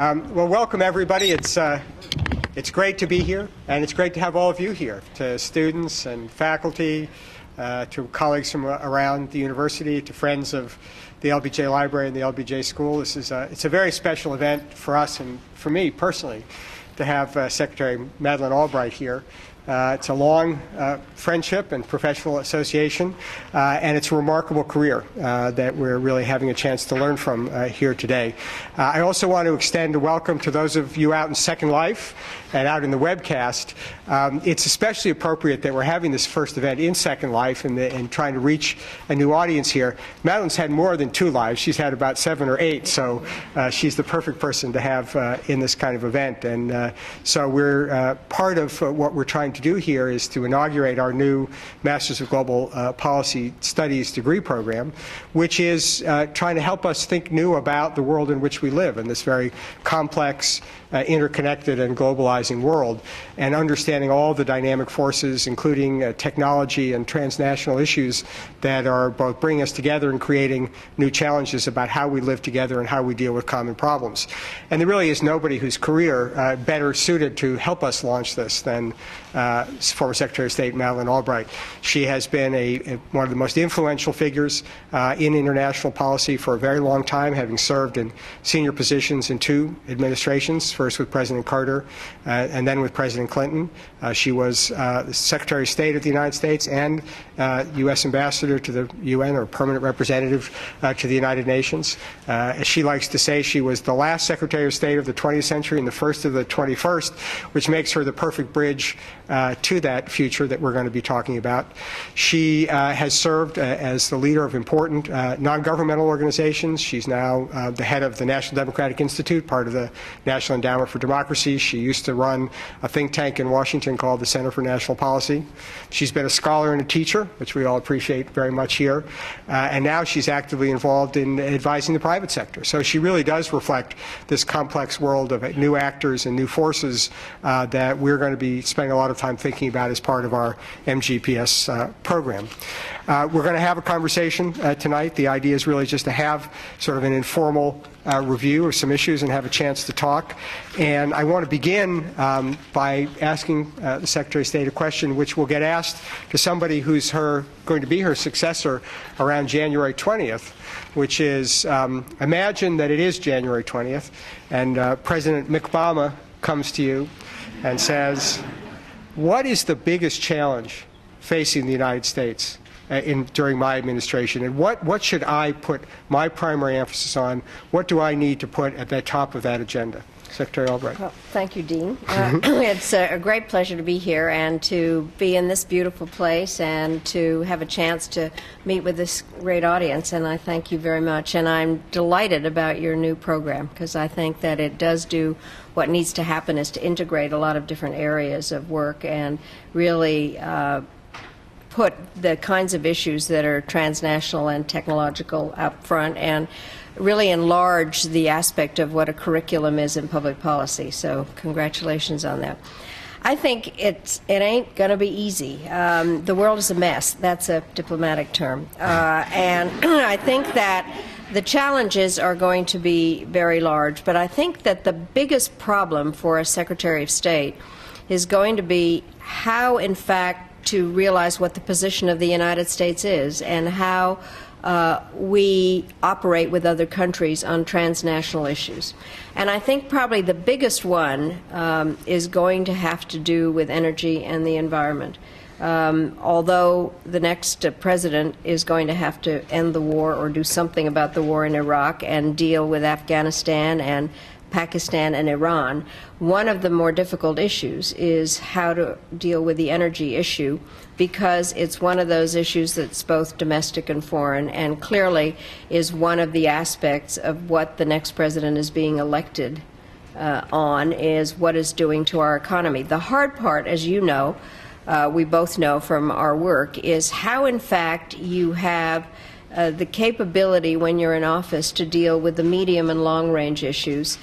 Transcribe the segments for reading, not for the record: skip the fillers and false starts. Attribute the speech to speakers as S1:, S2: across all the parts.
S1: Well, welcome everybody. It's great to be here, and it's great to have all of you here, to students and faculty, to colleagues from around the university, to friends of the LBJ Library and the LBJ School. It's a very special event for us and for me personally to have Secretary Madeleine Albright here. It's a long friendship and professional association, and it's a remarkable career that we're really having a chance to learn from here today. I also want to extend a welcome to those of you out in Second Life and out in the webcast. It's especially appropriate that we're having this first event in Second Life and trying to reach a new audience here. Madeleine's had more than 2 lives. She's had about 7 or 8, so she's the perfect person to have in this kind of event. And so we're part of what we're trying to do here is to inaugurate our new Masters of Global Policy Studies degree program, which is trying to help us think new about the world in which we live in this very complex, interconnected and globalizing world, and understanding all the dynamic forces, including technology and transnational issues that are both bringing us together and creating new challenges about how we live together and how we deal with common problems. And there really is nobody whose career better suited to help us launch this than former Secretary of State Madeleine Albright. She has been one of the most influential figures in international policy for a very long time, having served in senior positions in 2 administrations, first with President Carter and then with President Clinton. She was the Secretary of State of the United States and U.S. Ambassador to the UN, or Permanent Representative to the United Nations. As she likes to say, she was the last Secretary of State of the 20th century and the first of the 21st, which makes her the perfect bridge to that future that we're going to be talking about. She has served as the leader of important non-governmental organizations. She's now the head of the National Democratic Institute, part of the National Endowment for Democracy. She used to run a think tank in Washington called the Center for National Policy. She's been a scholar and a teacher, which we all appreciate very much here. And now she's actively involved in advising the private sector. So she really does reflect this complex world of new actors and new forces that we're going to be spending a lot of time thinking about as part of our MGPS program. We're going to have a conversation tonight. The idea is really just to have sort of an informal review of some issues and have a chance to talk. And I want to begin by asking the Secretary of State a question which will get asked to somebody who's going to be her successor around January 20th, which is, imagine that it is January 20th and President Obama comes to you and says, what is the biggest challenge facing the United States during my administration, and what should I put my primary emphasis on? What do I need to put at the top of that agenda? Secretary Albright.
S2: Well, thank you, Dean. It's a great pleasure to be here and to be in this beautiful place and to have a chance to meet with this great audience, and I thank you very much. And I'm delighted about your new program because I think that it does do what needs to happen is to integrate a lot of different areas of work and really put the kinds of issues that are transnational and technological up front and really enlarge the aspect of what a curriculum is in public policy. So congratulations on that. I think it ain't going to be easy. The world is a mess. That's a diplomatic term. And I think that the challenges are going to be very large, but I think that the biggest problem for a Secretary of State is going to be how, in fact, to realize what the position of the United States is and how we operate with other countries on transnational issues. And I think probably the biggest one is going to have to do with energy and the environment. Although the next president is going to have to end the war or do something about the war in Iraq and deal with Afghanistan and Pakistan and Iran, one of the more difficult issues is how to deal with the energy issue because it's one of those issues that's both domestic and foreign and clearly is one of the aspects of what the next president is being elected on is what it's doing to our economy. The hard part, as you know, we both know from our work, is how in fact you have the capability when you're in office to deal with the medium and long range issues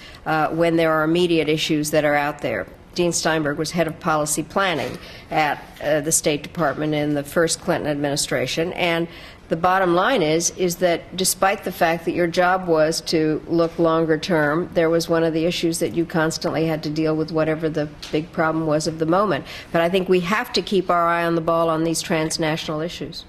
S2: when there are immediate issues that are out there. Dean Steinberg was head of policy planning at the State Department in the first Clinton administration. And the bottom line is that despite the fact that your job was to look longer term, there was one of the issues that you constantly had to deal with, whatever the big problem was of the moment. But I think we have to keep our eye on the ball on these transnational issues.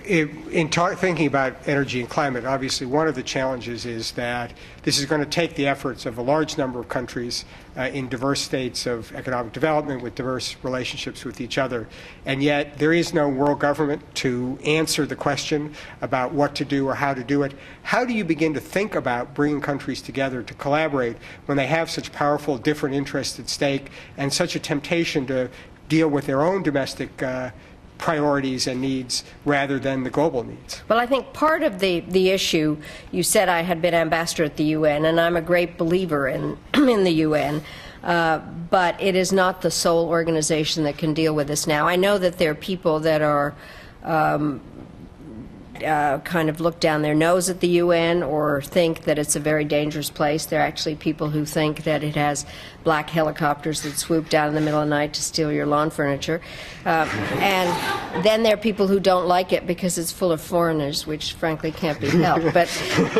S1: In thinking about energy and climate, obviously one of the challenges is that this is going to take the efforts of a large number of countries in diverse states of economic development with diverse relationships with each other. And yet there is no world government to answer the question about what to do or how to do it. How do you begin to think about bringing countries together to collaborate when they have such powerful different interests at stake and such a temptation to deal with their own domestic priorities and needs rather than the global needs?
S2: Well, I think part of the issue, you said I had been ambassador at the UN, and I'm a great believer in the UN, but it is not the sole organization that can deal with this now. I know that there are people that are kind of look down their nose at the UN or think that it's a very dangerous place. There are actually people who think that it has black helicopters that swoop down in the middle of the night to steal your lawn furniture. And then there are people who don't like it because it's full of foreigners, which frankly can't be helped. But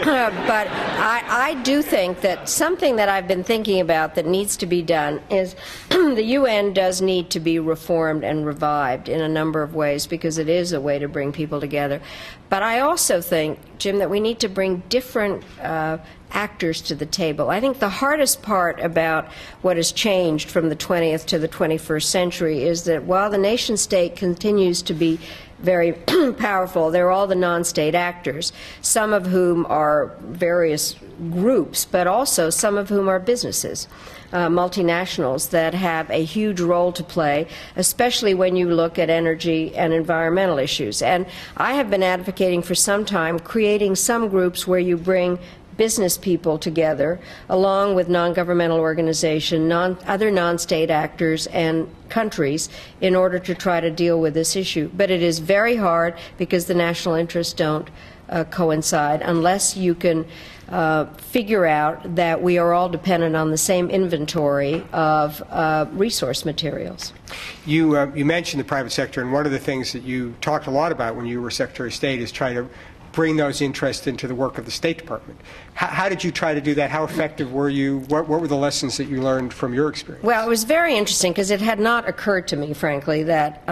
S2: I do think that something that I've been thinking about that needs to be done is the UN does need to be reformed and revived in a number of ways because it is a way to bring people together. But I also think, Jim, that we need to bring different actors to the table. I think the hardest part about what has changed from the 20th to the 21st century is that while the nation state continues to be very powerful, there are all the non-state actors, some of whom are various groups, but also some of whom are businesses. Multinationals that have a huge role to play, especially when you look at energy and environmental issues. And I have been advocating for some time creating some groups where you bring business people together, along with non-governmental organizations, other non-state actors and countries, in order to try to deal with this issue. But it is very hard because the national interests don't coincide unless you can figure out that we are all dependent on the same inventory of resource materials.
S1: You mentioned the private sector, and one of the things that you talked a lot about when you were Secretary of State is trying to bring those interests into the work of the State Department. How did you try to do that? How effective were you? What were the lessons that you learned from your experience?
S2: Well, it was very interesting because it had not occurred to me, frankly, that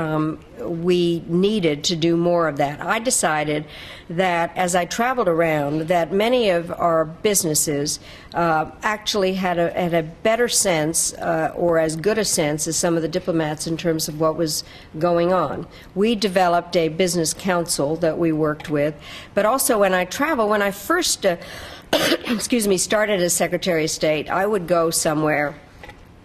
S2: we needed to do more of that. I decided that as I traveled around, that many of our businesses actually had a better sense or as good a sense as some of the diplomats in terms of what was going on. We developed a business council that we worked with, but also when I travel, when I first started as Secretary of State, I would go somewhere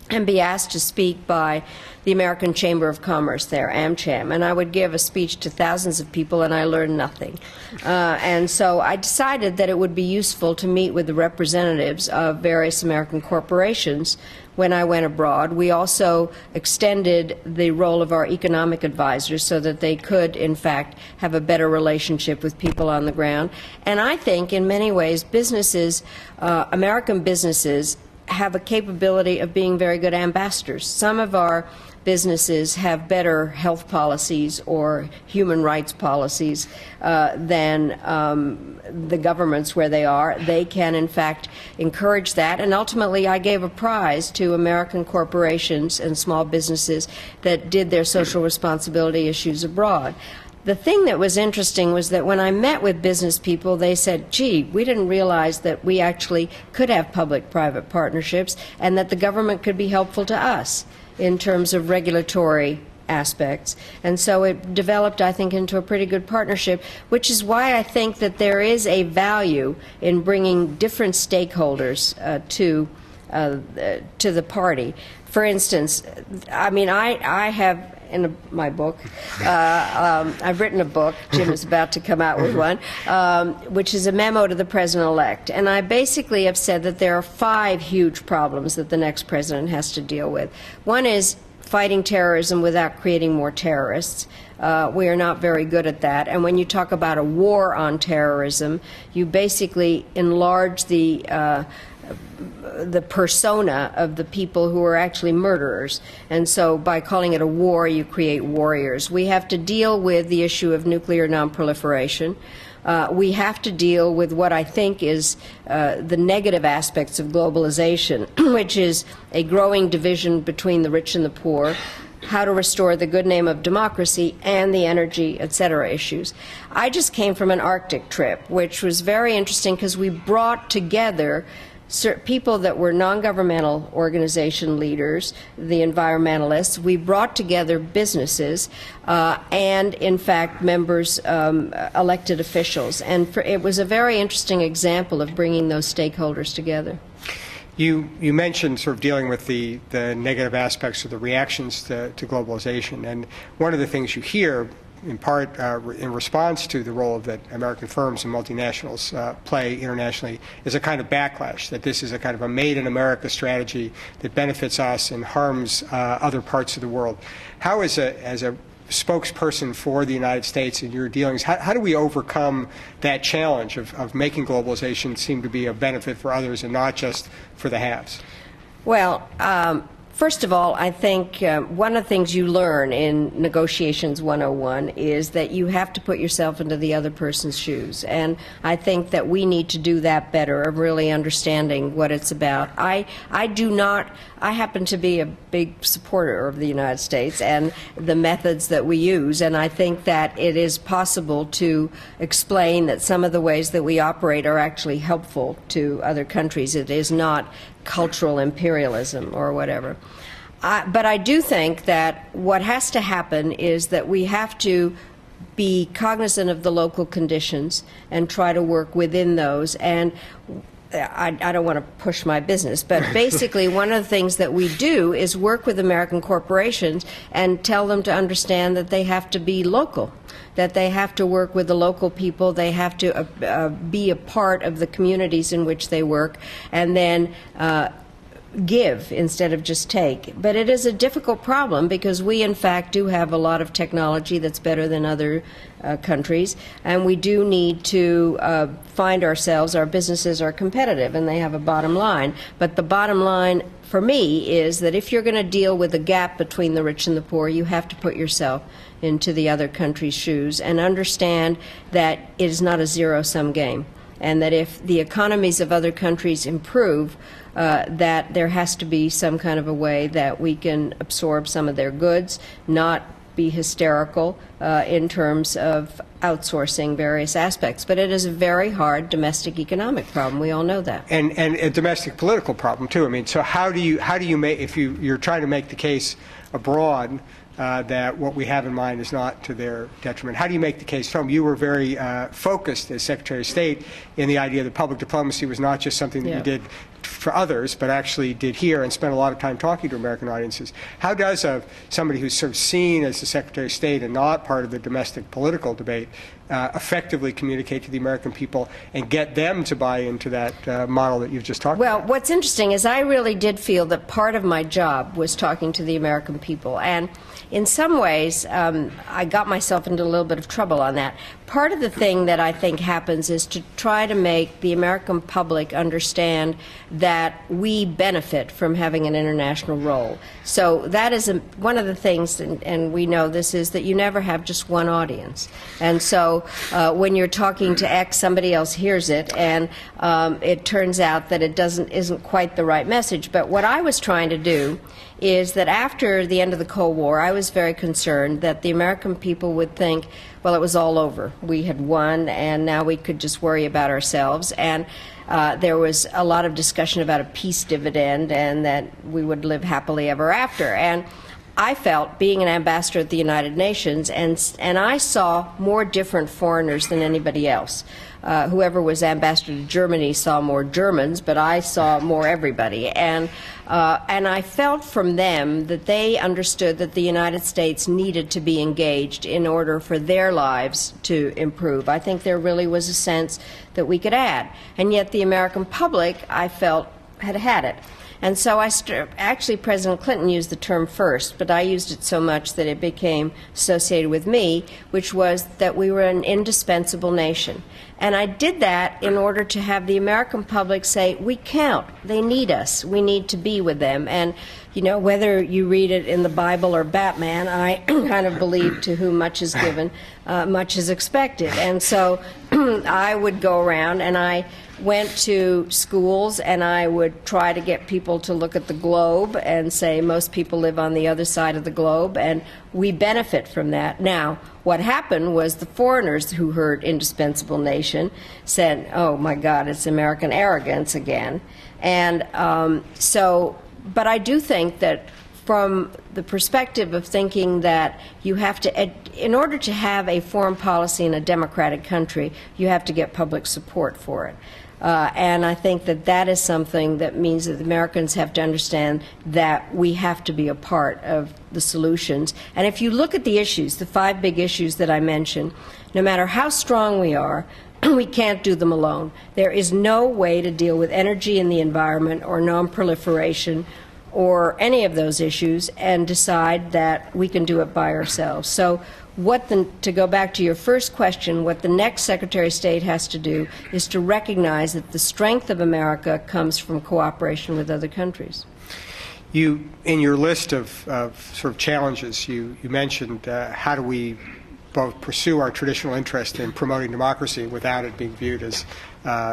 S2: and be asked to speak by the American Chamber of Commerce there, AmCham, and I would give a speech to thousands of people and I learned nothing. And so I decided that it would be useful to meet with the representatives of various American corporations when I went abroad. We also extended the role of our economic advisors so that they could, in fact, have a better relationship with people on the ground. And I think, in many ways, businesses, American businesses, have a capability of being very good ambassadors. Some of our businesses have better health policies or human rights policies than the governments where they are. They can, in fact, encourage that. And ultimately, I gave a prize to American corporations and small businesses that did their social responsibility issues abroad. The thing that was interesting was that when I met with business people, they said, gee, we didn't realize that we actually could have public-private partnerships and that the government could be helpful to us in terms of regulatory aspects. And so it developed, I think, into a pretty good partnership, which is why I think that there is a value in bringing different stakeholders to the party. For instance, I mean, I have in my book, I've written a book, Jim is about to come out with one, which is a memo to the President-elect. And I basically have said that there are 5 huge problems that the next President has to deal with. One is fighting terrorism without creating more terrorists. We are not very good at that. And when you talk about a war on terrorism, you basically enlarge the the persona of the people who are actually murderers. And so by calling it a war, you create warriors. We have to deal with the issue of nuclear nonproliferation. We have to deal with what I think is the negative aspects of globalization, which is a growing division between the rich and the poor, how to restore the good name of democracy, and the energy, etc. issues. I just came from an Arctic trip, which was very interesting because we brought together people that were non-governmental organization leaders, the environmentalists. We brought together businesses and, in fact, members, elected officials. And it was a very interesting example of bringing those stakeholders together.
S1: You mentioned sort of dealing with the negative aspects of the reactions to globalization. And one of the things you hear, in part in response to the role that American firms and multinationals play internationally, is a kind of backlash, that this is a kind of a made-in-America strategy that benefits us and harms other parts of the world. How, as a spokesperson for the United States in your dealings, how do we overcome that challenge of making globalization seem to be a benefit for others and not just for the haves?
S2: Well, first of all, I think one of the things you learn in Negotiations 101 is that you have to put yourself into the other person's shoes. And I think that we need to do that better, of really understanding what it's about. I happen to be a big supporter of the United States and the methods that we use, and I think that it is possible to explain that some of the ways that we operate are actually helpful to other countries. It is not cultural imperialism or whatever. But I do think that what has to happen is that we have to be cognizant of the local conditions and try to work within those. And I don't want to push my business, but basically one of the things that we do is work with American corporations and tell them to understand that they have to be local, that they have to work with the local people, they have to be a part of the communities in which they work, and then give instead of just take. But it is a difficult problem because we, in fact, do have a lot of technology that's better than other countries, and we do need to find ourselves, our businesses are competitive and they have a bottom line. But the bottom line for me is that if you're going to deal with the gap between the rich and the poor, you have to put yourself into the other country's shoes and understand that it is not a zero-sum game, and that if the economies of other countries improve, that there has to be some kind of a way that we can absorb some of their goods, not be hysterical in terms of outsourcing various aspects. But it is a very hard domestic economic problem. We all know that. And
S1: a domestic political problem too. I mean, so how do you make, if you're trying to make the case abroad that what we have in mind is not to their detriment, how do you make the case home? You were very focused as Secretary of State in the idea that public diplomacy was not just something that you did for others, but actually did here and spent a lot of time talking to American audiences. How does somebody who's sort of seen as the Secretary of State and not part of the domestic political debate effectively communicate to the American people and get them to buy into that model that you've just talked about?
S2: Well, what's interesting is I really did feel that part of my job was talking to the American people, and in some ways I got myself into a little bit of trouble on that. Part of the thing that I think happens is to try to make the American public understand that we benefit from having an international role. So that is one of the things, and we know this, is that you never have just one audience. And so when you're talking to X, somebody else hears it, and it turns out that it isn't quite the right message. But what I was trying to do is that after the end of the Cold War, I was very concerned that the American people would think, well, it was all over. We had won, and now we could just worry about ourselves. And there was a lot of discussion about a peace dividend and that we would live happily ever after. And I felt, being an ambassador at the United Nations, and I saw more different foreigners than anybody else. Whoever was ambassador to Germany saw more Germans, but I saw more everybody. And I felt from them that they understood that the United States needed to be engaged in order for their lives to improve. I think there really was a sense that we could add. And yet the American public, I felt, had it. And so actually President Clinton used the term first, but I used it so much that it became associated with me, which was that we were an indispensable nation. And I did that in order to have the American public say, we count, they need us, we need to be with them. And, you know, whether you read it in the Bible or Batman, I kind of believe to whom much is given, much is expected. And so I would go around and I went to schools and I would try to get people to look at the globe and say most people live on the other side of the globe and we benefit from that. Now, what happened was the foreigners who heard indispensable nation said, oh my God, it's American arrogance again. And but I do think that from the perspective of thinking that you have to, in order to have a foreign policy in a democratic country, you have to get public support for it. And I think that that is something that means that Americans have to understand that we have to be a part of the solutions. And if you look at the issues, the 5 big issues that I mentioned, no matter how strong we are, we can't do them alone. There is no way to deal with energy in the environment or non-proliferation or any of those issues and decide that we can do it by ourselves. So to go back to your first question, what the next Secretary of State has to do is to recognize that the strength of America comes from cooperation with other countries.
S1: You, in your list of sort of challenges, you mentioned how do we both pursue our traditional interest in promoting democracy without it being viewed as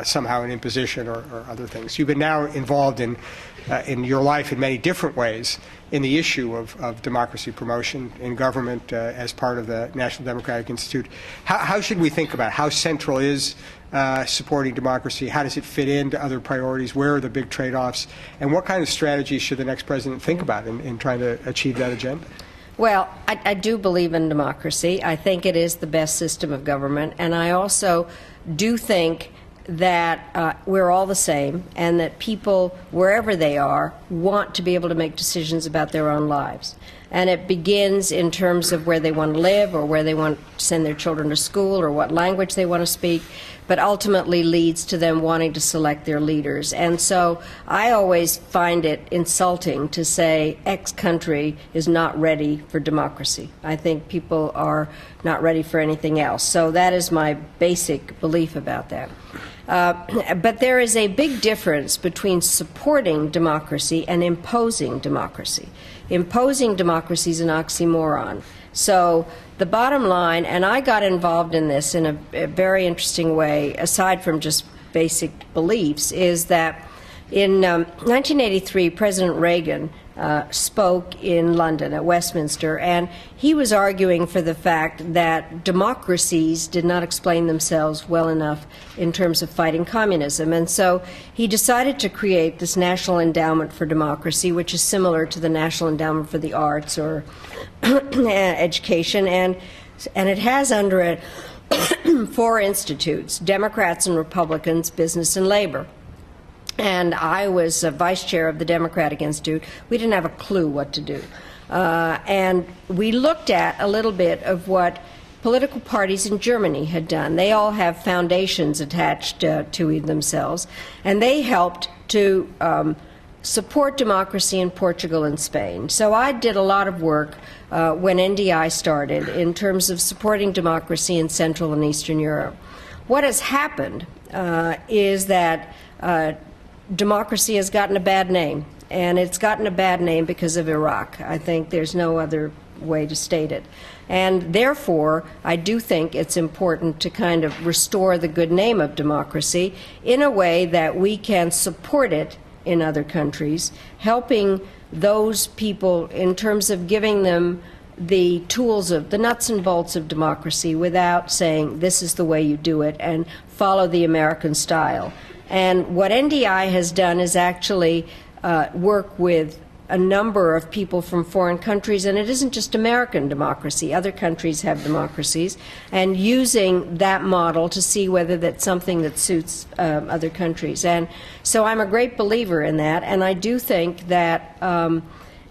S1: somehow an imposition or other things. You've been now involved in your life in many different ways in the issue of democracy promotion in government as part of the National Democratic Institute. How should we think about it? How central is supporting democracy? How does it fit into other priorities? Where are the big trade-offs? And what kind of strategies should the next president think about in trying to achieve that agenda?
S2: Well, I do believe in democracy. I think it is the best system of government. And I also do think that we're all the same and that people, wherever they are, want to be able to make decisions about their own lives. And it begins in terms of where they want to live or where they want to send their children to school or what language they want to speak, but ultimately leads to them wanting to select their leaders. And so I always find it insulting to say X country is not ready for democracy. I think people are not ready for anything else. So that is my basic belief about that. But there is a big difference between supporting democracy and imposing democracy. Imposing democracy is an oxymoron. So the bottom line, and I got involved in this in a very interesting way, aside from just basic beliefs, is that in 1983, President Reagan spoke in London at Westminster, and he was arguing for the fact that democracies did not explain themselves well enough in terms of fighting communism. And so he decided to create this National Endowment for Democracy, which is similar to the National Endowment for the Arts or education, and it has under it 4 institutes: Democrats and Republicans, business and labor. And I was vice chair of the Democratic Institute. We didn't have a clue what to do. And we looked at a little bit of what political parties in Germany had done. They all have foundations attached to themselves, and they helped to support democracy in Portugal and Spain. So I did a lot of work when NDI started in terms of supporting democracy in Central and Eastern Europe. What has happened is that democracy has gotten a bad name, and it's gotten a bad name because of Iraq. I think there's no other way to state it. And therefore, I do think it's important to kind of restore the good name of democracy in a way that we can support it in other countries, helping those people in terms of giving them the tools of the nuts and bolts of democracy without saying this is the way you do it and follow the American style. And what NDI has done is actually work with a number of people from foreign countries, and it isn't just American democracy. Other countries have democracies, and using that model to see whether that's something that suits other countries. And so I'm a great believer in that, and I do think that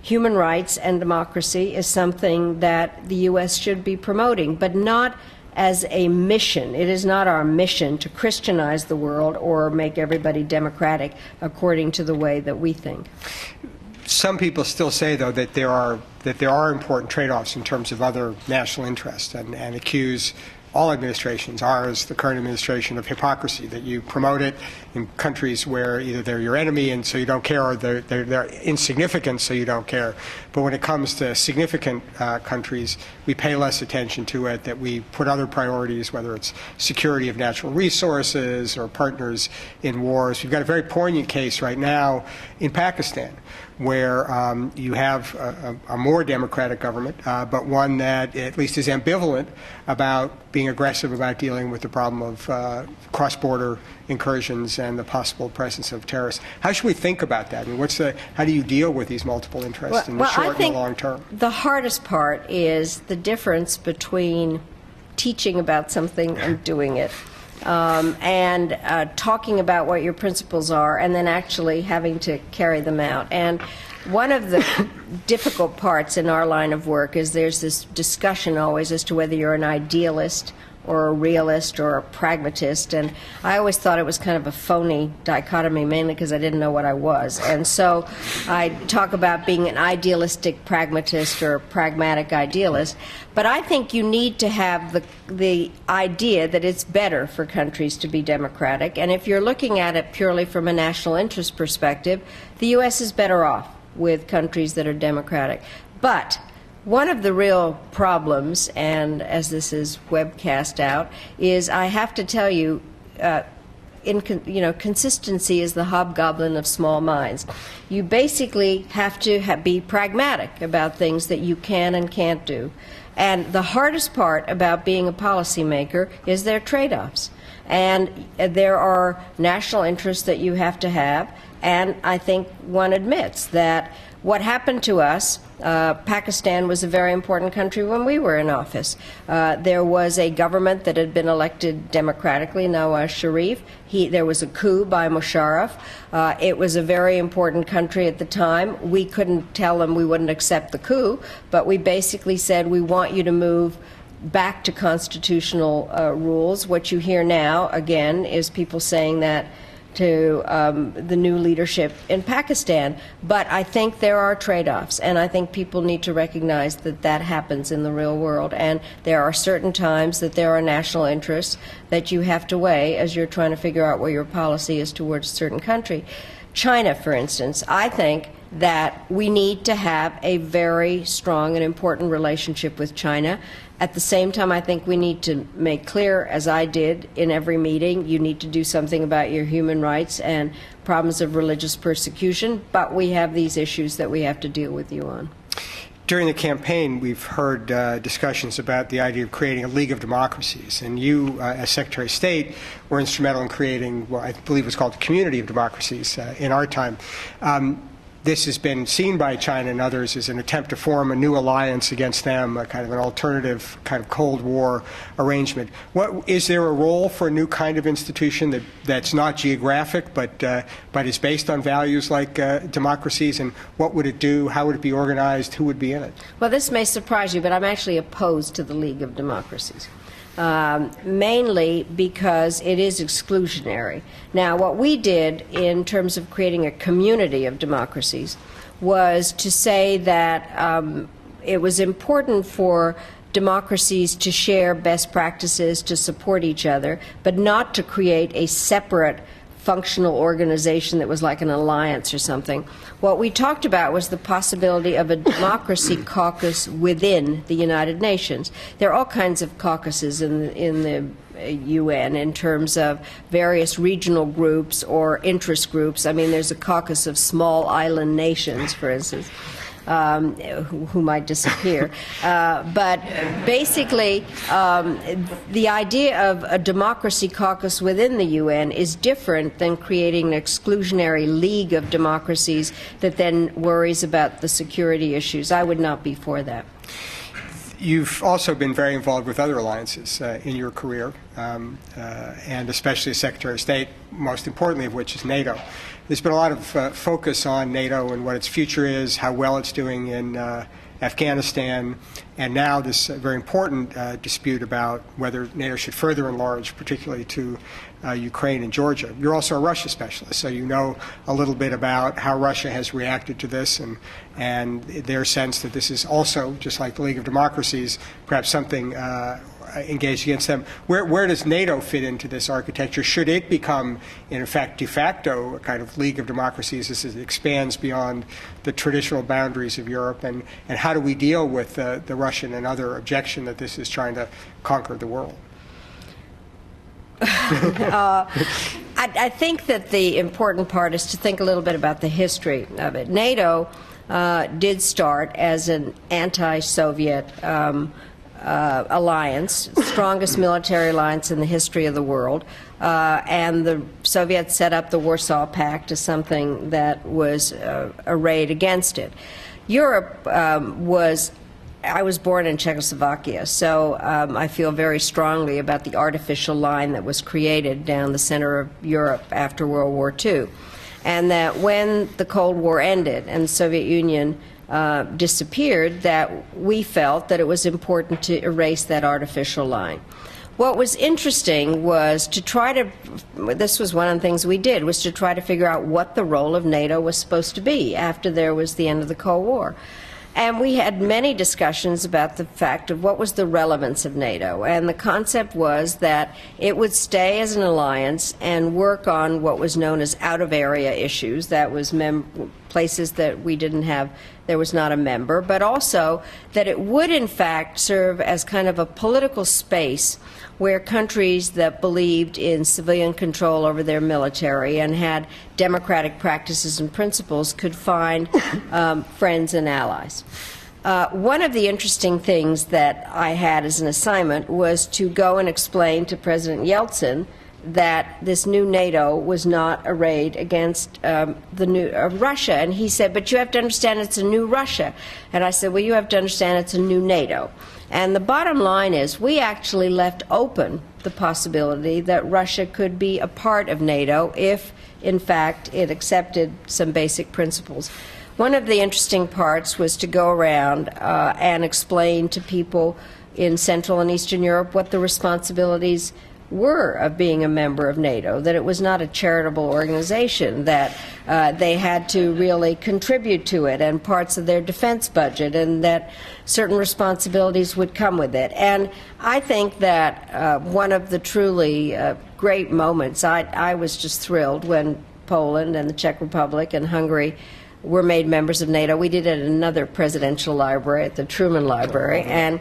S2: human rights and democracy is something that the U.S. should be promoting, but not as a mission. It is not our mission to Christianize the world or make everybody democratic according to the way that we think.
S1: Some people still say, though, that there are important trade-offs in terms of other national interests, and accuse all administrations, ours, the current administration, of hypocrisy, that you promote it in countries where either they're your enemy and so you don't care, or they're insignificant so you don't care. But when it comes to significant countries, we pay less attention to it, that we put other priorities, whether it's security of natural resources or partners in wars. We've got a very poignant case right now in Pakistan, where you have a more democratic government, but one that at least is ambivalent about being aggressive about dealing with the problem of cross-border incursions and the possible presence of terrorists. How should we think about that? I mean, how do you deal with these multiple interests in the short and the long term?
S2: The hardest part is the difference between teaching about something and doing it. And talking about what your principles are and then actually having to carry them out. And one of the difficult parts in our line of work is there's this discussion always as to whether you're an idealist or a realist or a pragmatist, and I always thought it was kind of a phony dichotomy, mainly because I didn't know what I was. And so I talk about being an idealistic pragmatist or a pragmatic idealist, but I think you need to have the idea that it's better for countries to be democratic, and if you're looking at it purely from a national interest perspective, the U.S. is better off with countries that are democratic. But one of the real problems, and as this is webcast out, is I have to tell you, consistency is the hobgoblin of small minds. You basically have to be pragmatic about things that you can and can't do. And the hardest part about being a policymaker is their trade-offs. And there are national interests that you have to have, and I think one admits that what happened to us, Pakistan was a very important country when we were in office. There was a government that had been elected democratically, Nawaz Sharif. There was a coup by Musharraf. It was a very important country at the time. We couldn't tell them we wouldn't accept the coup, but we basically said, we want you to move back to constitutional rules. What you hear now, again, is people saying that to the new leadership in Pakistan. But I think there are trade-offs, and I think people need to recognize that that happens in the real world. And there are certain times that there are national interests that you have to weigh as you're trying to figure out where your policy is towards a certain country. China, for instance, I think that we need to have a very strong and important relationship with China. At the same time, I think we need to make clear, as I did in every meeting, you need to do something about your human rights and problems of religious persecution, but we have these issues that we have to deal with you on.
S1: During the campaign, we've heard discussions about the idea of creating a League of Democracies, and you, as Secretary of State, were instrumental in creating what I believe was called the Community of Democracies in our time. This has been seen by China and others as an attempt to form a new alliance against them, a kind of an alternative kind of Cold War arrangement. Is there a role for a new kind of institution that's not geographic but is based on values like democracies? And what would it do? How would it be organized? Who would be in it?
S2: Well, this may surprise you, but I'm actually opposed to the League of Democracies. Mainly because it is exclusionary. Now, what we did in terms of creating a community of democracies was to say that it was important for democracies to share best practices, to support each other, but not to create a separate functional organization that was like an alliance or something. What we talked about was the possibility of a democracy caucus within the United Nations. There are all kinds of caucuses in the UN in terms of various regional groups or interest groups. I mean, there's a caucus of small island nations, for instance. Who might disappear. But basically, the idea of a democracy caucus within the UN is different than creating an exclusionary league of democracies that then worries about the security issues. I would not be for that.
S1: You've also been very involved with other alliances in your career, and especially as Secretary of State, most importantly of which is NATO. There's been a lot of focus on NATO and what its future is, how well it's doing in Afghanistan, and now this very important dispute about whether NATO should further enlarge, particularly to Ukraine and Georgia. You're also a Russia specialist, so you know a little bit about how Russia has reacted to this and their sense that this is also, just like the League of Democracies, perhaps something engaged against them. Where does NATO fit into this architecture? Should it become, in effect, de facto a kind of League of Democracies as it expands beyond the traditional boundaries of Europe? And how do we deal with the Russian and other objection that this is trying to conquer the world?
S2: I think that the important part is to think a little bit about the history of it. NATO did start as an anti-Soviet alliance, strongest military alliance in the history of the world, and the Soviets set up the Warsaw Pact as something that was arrayed against it. Europe I was born in Czechoslovakia, so I feel very strongly about the artificial line that was created down the center of Europe after World War II. And that when the Cold War ended and the Soviet Union disappeared, that we felt that it was important to erase that artificial line. What was interesting was to try to, this was one of the things we did, was to try to figure out what the role of NATO was supposed to be after there was the end of the Cold War. And we had many discussions about the fact of what was the relevance of NATO. And the concept was that it would stay as an alliance and work on what was known as out-of-area issues. That was places that we didn't have, there was not a member. But also that it would, in fact, serve as kind of a political space where countries that believed in civilian control over their military and had democratic practices and principles could find friends and allies. One of the interesting things that I had as an assignment was to go and explain to President Yeltsin that this new NATO was not arrayed against the new Russia. And he said, but you have to understand it's a new Russia. And I said, well, you have to understand it's a new NATO. And the bottom line is we actually left open the possibility that Russia could be a part of NATO if, in fact, it accepted some basic principles. One of the interesting parts was to go around and explain to people in Central and Eastern Europe what the responsibilities were of being a member of NATO, that it was not a charitable organization, that they had to really contribute to it and parts of their defense budget, and that certain responsibilities would come with it. And I think that one of the truly great moments, I was just thrilled when Poland and the Czech Republic and Hungary were made members of NATO. We did it at another presidential library, at the Truman Library, and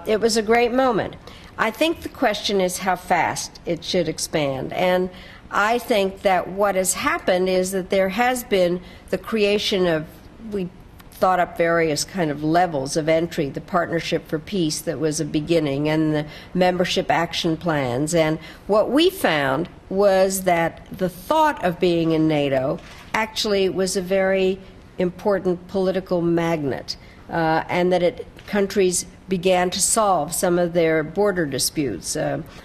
S2: it was a great moment. I think the question is how fast it should expand. And I think that what has happened is that there has been the creation of, we thought up various kind of levels of entry, the Partnership for Peace that was a beginning, and the membership action plans. And what we found was that the thought of being in NATO actually was a very important political magnet, and that countries began to solve some of their border disputes.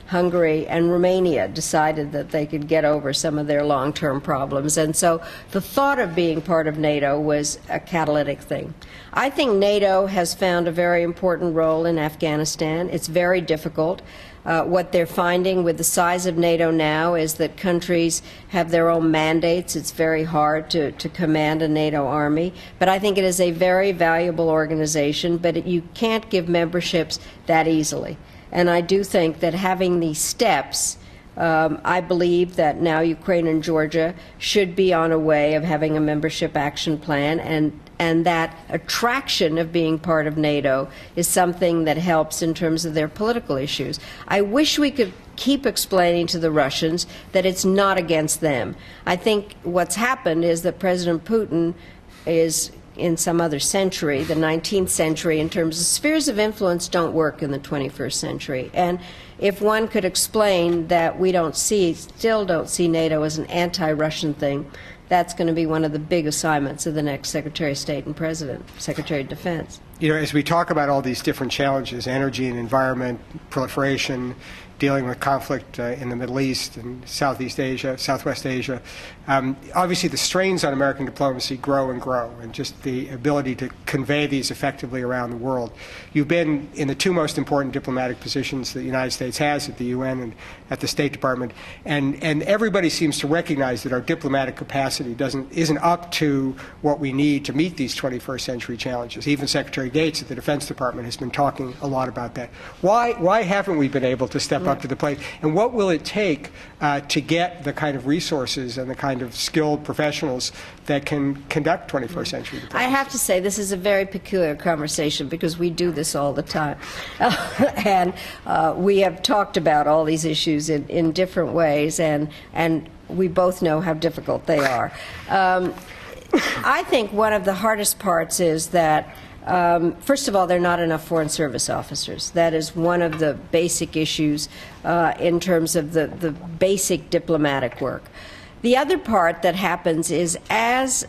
S2: Hungary and Romania decided that they could get over some of their long-term problems. And so the thought of being part of NATO was a catalytic thing. I think NATO has found a very important role in Afghanistan. It's very difficult. What they're finding with the size of NATO now is that countries have their own mandates. It's very hard to command a NATO army. But I think it is a very valuable organization, but you can't give memberships that easily. And I do think that having these steps, I believe that now Ukraine and Georgia should be on a way of having a membership action plan, and that attraction of being part of NATO is something that helps in terms of their political issues. I wish we could keep explaining to the Russians that it's not against them. I think what's happened is that President Putin is in some other century, the 19th century, in terms of spheres of influence don't work in the 21st century. And if one could explain that we still don't see NATO as an anti-Russian thing, that's going to be one of the big assignments of the next Secretary of State and President, Secretary of Defense.
S1: You know, as we talk about all these different challenges, energy and environment, proliferation, dealing with conflict in the Middle East and Southeast Asia, Southwest Asia. Obviously, the strains on American diplomacy grow and grow, and just the ability to convey these effectively around the world. You've been in the two most important diplomatic positions that the United States has at the UN and at the State Department, and everybody seems to recognize that our diplomatic capacity isn't up to what we need to meet these 21st century challenges. Even Secretary Gates at the Defense Department has been talking a lot about that. Why haven't we been able to step up to the plate? And what will it take to get the kind of resources and the kind of skilled professionals that can conduct 21st century diplomacy?
S2: I have to say this is a very peculiar conversation because we do this all the time. And we have talked about all these issues in different ways, and we both know how difficult they are. I think one of the hardest parts is that first of all, there are not enough Foreign Service officers. That is one of the basic issues in terms of the basic diplomatic work. The other part that happens is as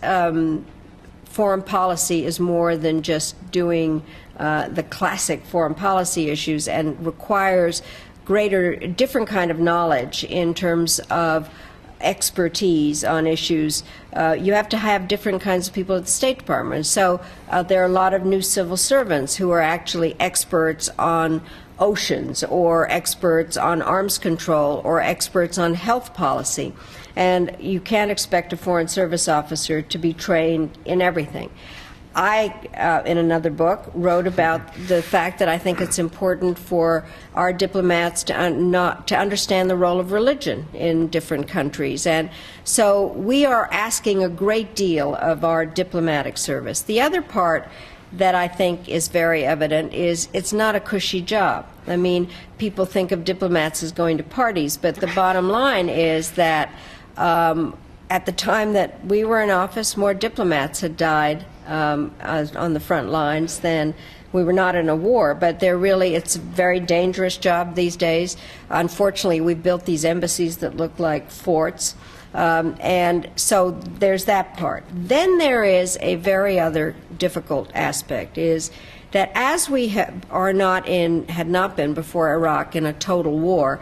S2: foreign policy is more than just doing the classic foreign policy issues and requires different kind of knowledge in terms of expertise on issues. You have to have different kinds of people at the State Department. So there are a lot of new civil servants who are actually experts on oceans or experts on arms control or experts on health policy. And you can't expect a Foreign Service officer to be trained in everything. I, in another book, wrote about the fact that I think it's important for our diplomats to understand the role of religion in different countries. And so we are asking a great deal of our diplomatic service. The other part that I think is very evident is it's not a cushy job. I mean, people think of diplomats as going to parties, but the bottom line is that at the time that we were in office, more diplomats had died on the front lines than we were not in a war. But it's a very dangerous job these days. Unfortunately, we've built these embassies that look like forts. And so there's that part. Then there is a very other difficult aspect, is that as we had not been before Iraq in a total war,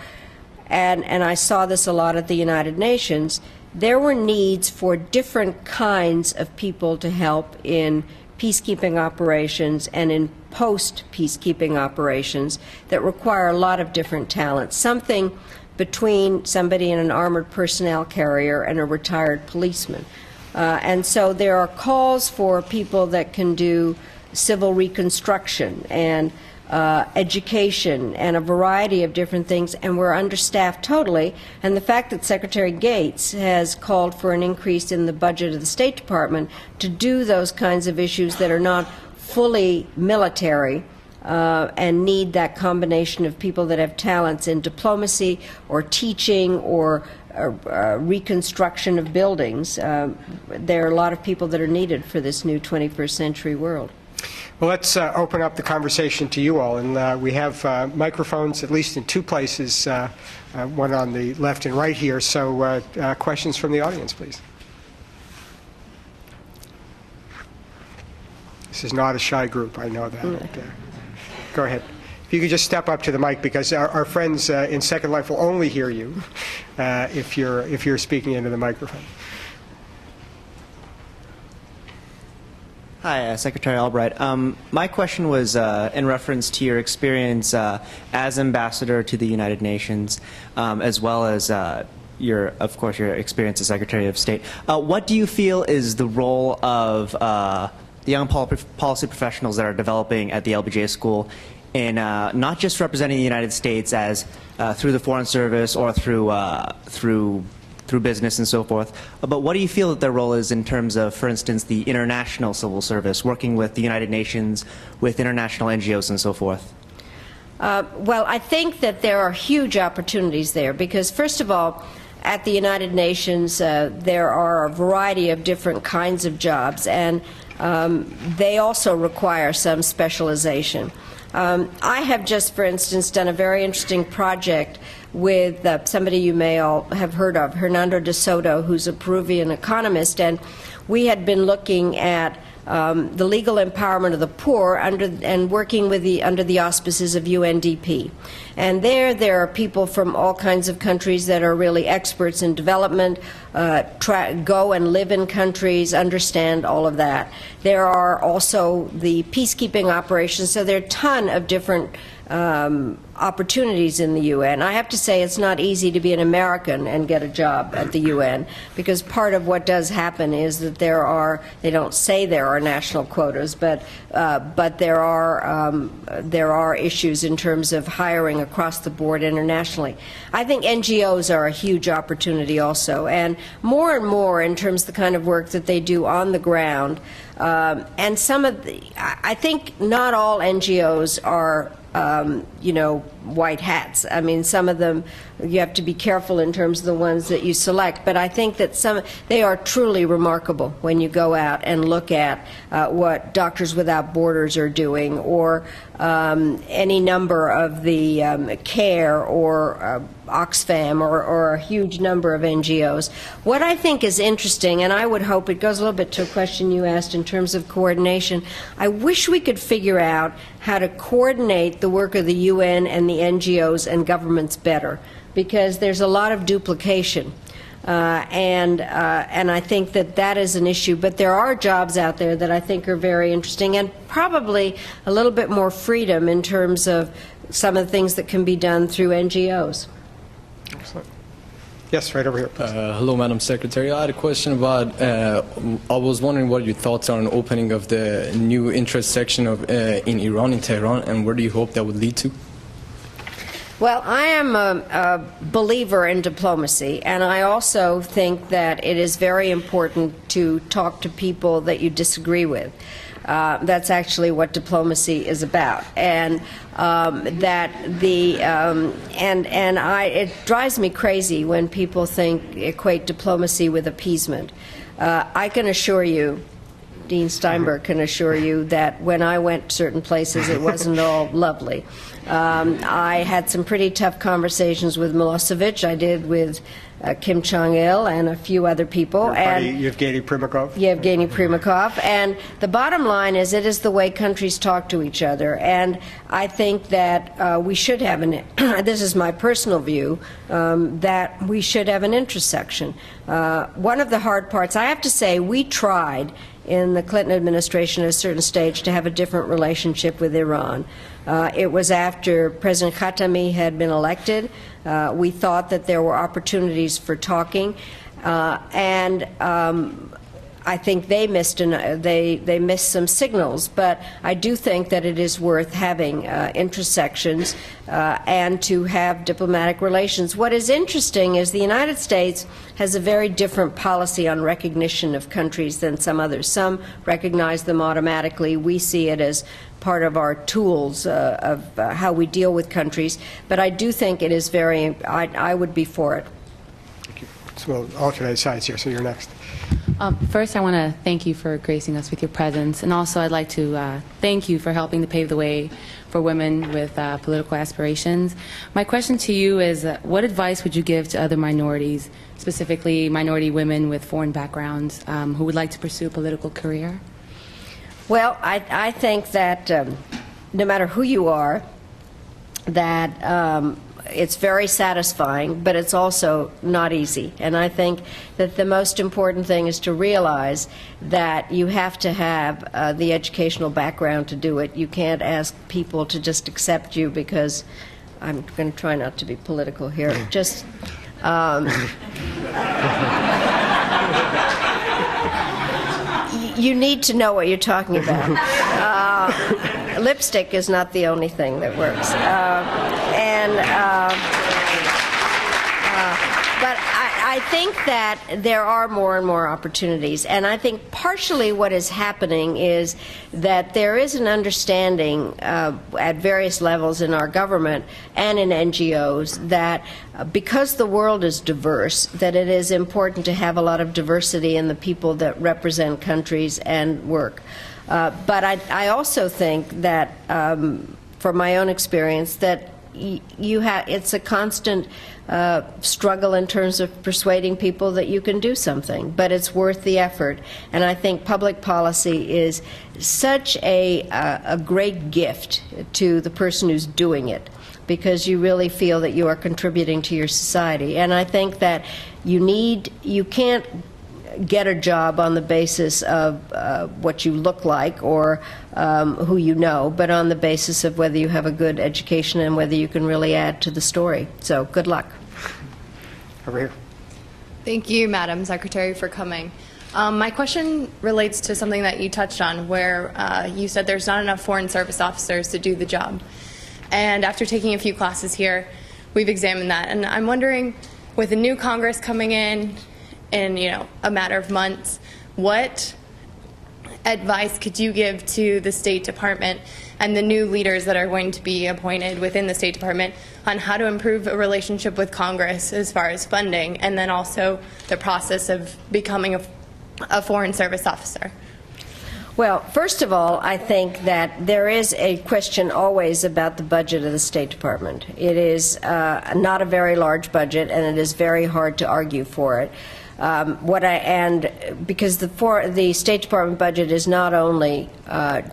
S2: and I saw this a lot at the United Nations, there were needs for different kinds of people to help in peacekeeping operations and in post-peacekeeping operations that require a lot of different talents, something between somebody in an armored personnel carrier and a retired policeman. And so there are calls for people that can do civil reconstruction and education and a variety of different things, and we're understaffed totally. And the fact that Secretary Gates has called for an increase in the budget of the State Department to do those kinds of issues that are not fully military and need that combination of people that have talents in diplomacy or teaching or reconstruction of buildings. There are a lot of people that are needed for this new 21st century world.
S1: Well, let's open up the conversation to you all. And we have microphones at least in two places, one on the left and right here. So questions from the audience, please. This is not a shy group, I know that. Go ahead. If you could just step up to the mic, because our friends in Second Life will only hear you if you're speaking into the microphone.
S3: Hi, Secretary Albright. My question was in reference to your experience as ambassador to the United Nations, as well as of course, your experience as Secretary of State. What do you feel is the role of the young policy professionals that are developing at the LBJ School in not just representing the United States as through the Foreign Service or through business and so forth, but what do you feel that their role is in terms of, for instance, the international civil service, working with the United Nations, with international NGOs and so forth?
S2: Well, I think that there are huge opportunities there because, first of all, at the United Nations, there are a variety of different kinds of jobs, and they also require some specialization. I have just, for instance, done a very interesting project with somebody you may all have heard of, Hernando de Soto, who's a Peruvian economist, and we had been looking at the legal empowerment of the poor and working with under the auspices of UNDP. And there are people from all kinds of countries that are really experts in development, go and live in countries, understand all of that. There are also the peacekeeping operations, so there are a ton of different opportunities in the UN. I have to say it's not easy to be an American and get a job at the UN, because part of what does happen is that they don't say there are national quotas, but there are issues in terms of hiring across the board internationally. I think NGOs are a huge opportunity also, and more in terms of the kind of work that they do on the ground. And I think not all NGOs are white hats. I mean, some of them, you have to be careful in terms of the ones that you select, but I think that they are truly remarkable when you go out and look at what Doctors Without Borders are doing, or any number of the CARE or Oxfam or a huge number of NGOs. What I think is interesting, and I would hope it goes a little bit to a question you asked in terms of coordination, I wish we could figure out how to coordinate the work of the UN and the NGOs and governments better, because there's a lot of duplication. And I think that is an issue. But there are jobs out there that I think are very interesting, and probably a little bit more freedom in terms of some of the things that can be done through NGOs.
S1: Excellent. Yes, right over here, please.
S4: Hello, Madam Secretary. I had a question about, I was wondering what your thoughts are on opening of the new interest section in Iran, in Tehran, and where do you hope that would lead to?
S2: Well, I am a believer in diplomacy, and I also think that it is very important to talk to people that you disagree with. That's actually what diplomacy is about, and it drives me crazy when people equate diplomacy with appeasement. I can assure you, Dean Steinberg can assure you, that when I went to certain places, it wasn't all lovely. I had some pretty tough conversations with Milosevic. I did with Kim Jong-il and a few other people.
S1: Your buddy, Yevgeny Primakov.
S2: Yevgeny Primakov. And the bottom line is, it is the way countries talk to each other. And I think that we should have this is my personal view, that we should have an intersection. One of the hard parts, I have to say, we tried in the Clinton administration at a certain stage to have a different relationship with Iran. It was after President Khatami had been elected. We thought that there were opportunities for talking, and I think they missed some signals. But I do think that it is worth having intersections and to have diplomatic relations. What is interesting is the United States has a very different policy on recognition of countries than some others. Some recognize them automatically. We see it as part of our tools of how we deal with countries. But I do think it is I would be for it.
S1: Thank you. So we'll alternate sides here, so you're next.
S5: First, I want to thank you for gracing us with your presence, and also I'd like to thank you for helping to pave the way for women with political aspirations. My question to you is, what advice would you give to other minorities, specifically minority women with foreign backgrounds, who would like to pursue a political career?
S2: Well, I think that no matter who you are, that it's very satisfying, but it's also not easy. And I think that the most important thing is to realize that you have to have the educational background to do it. You can't ask people to just accept you because, I'm going to try not to be political here, just you need to know what you're talking about. Lipstick is not the only thing that works. But I think that there are more and more opportunities, and I think partially what is happening is that there is an understanding at various levels in our government and in NGOs that because the world is diverse, that it is important to have a lot of diversity in the people that represent countries and work. But I also think that, from my own experience, that it's a constant struggle in terms of persuading people that you can do something, but it's worth the effort. And I think public policy is such a great gift to the person who's doing it, because you really feel that you are contributing to your society. And I think that you can't get a job on the basis of what you look like or who you know, but on the basis of whether you have a good education and whether you can really add to the story. So good luck.
S1: Over here.
S6: Thank you, Madam Secretary, for coming. My question relates to something that you touched on, where you said there's not enough Foreign Service officers to do the job. And after taking a few classes here, we've examined that. And I'm wondering, with a new Congress coming in a matter of months, what advice could you give to the State Department and the new leaders that are going to be appointed within the State Department on how to improve a relationship with Congress as far as funding, and then also the process of becoming a Foreign Service officer?
S2: Well, first of all, I think that there is a question always about the budget of the State Department. It is not a very large budget, and it is very hard to argue for it. Because the State Department budget is not only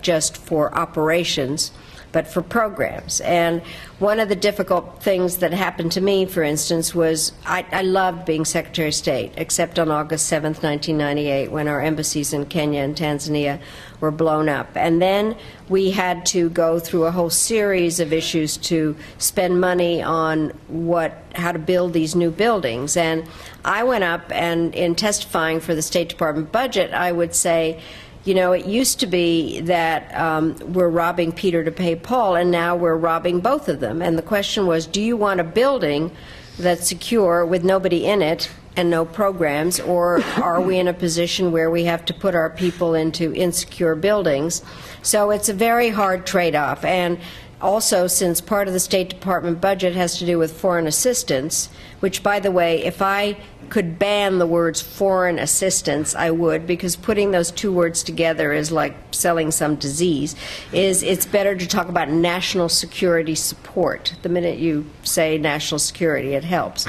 S2: just for operations, but for programs. And one of the difficult things that happened to me, for instance, was I loved being Secretary of State, except on August 7th, 1998, when our embassies in Kenya and Tanzania were blown up. And then we had to go through a whole series of issues to spend money on how to build these new buildings. And I went up, and in testifying for the State Department budget, I would say, it used to be that we're robbing Peter to pay Paul, and now we're robbing both of them. And the question was, do you want a building that's secure with nobody in it and no programs, or are we in a position where we have to put our people into insecure buildings? So it's a very hard trade-off. And also, since part of the State Department budget has to do with foreign assistance, which, by the way, if I could ban the words foreign assistance, I would, because putting those two words together is like selling some disease. It's better to talk about national security support. The minute you say national security, it helps.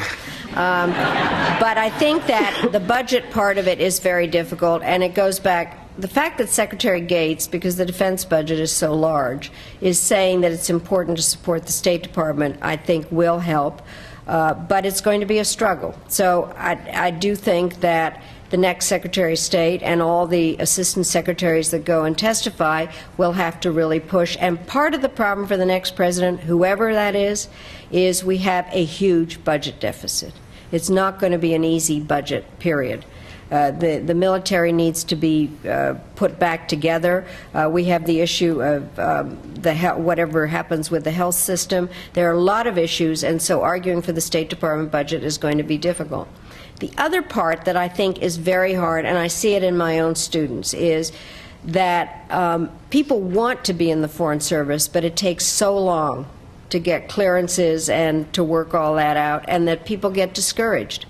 S2: But I think that the budget part of it is very difficult, and it goes back. The fact that Secretary Gates, because the defense budget is so large, is saying that it's important to support the State Department, I think will help. But it's going to be a struggle. So I do think that the next Secretary of State and all the assistant secretaries that go and testify will have to really push. And part of the problem for the next president, whoever that is we have a huge budget deficit. It's not going to be an easy budget, period. The military needs to be put back together. We have the issue of whatever happens with the health system. There are a lot of issues, and so arguing for the State Department budget is going to be difficult. The other part that I think is very hard, and I see it in my own students, is that people want to be in the Foreign Service, but it takes so long to get clearances and to work all that out, and that people get discouraged.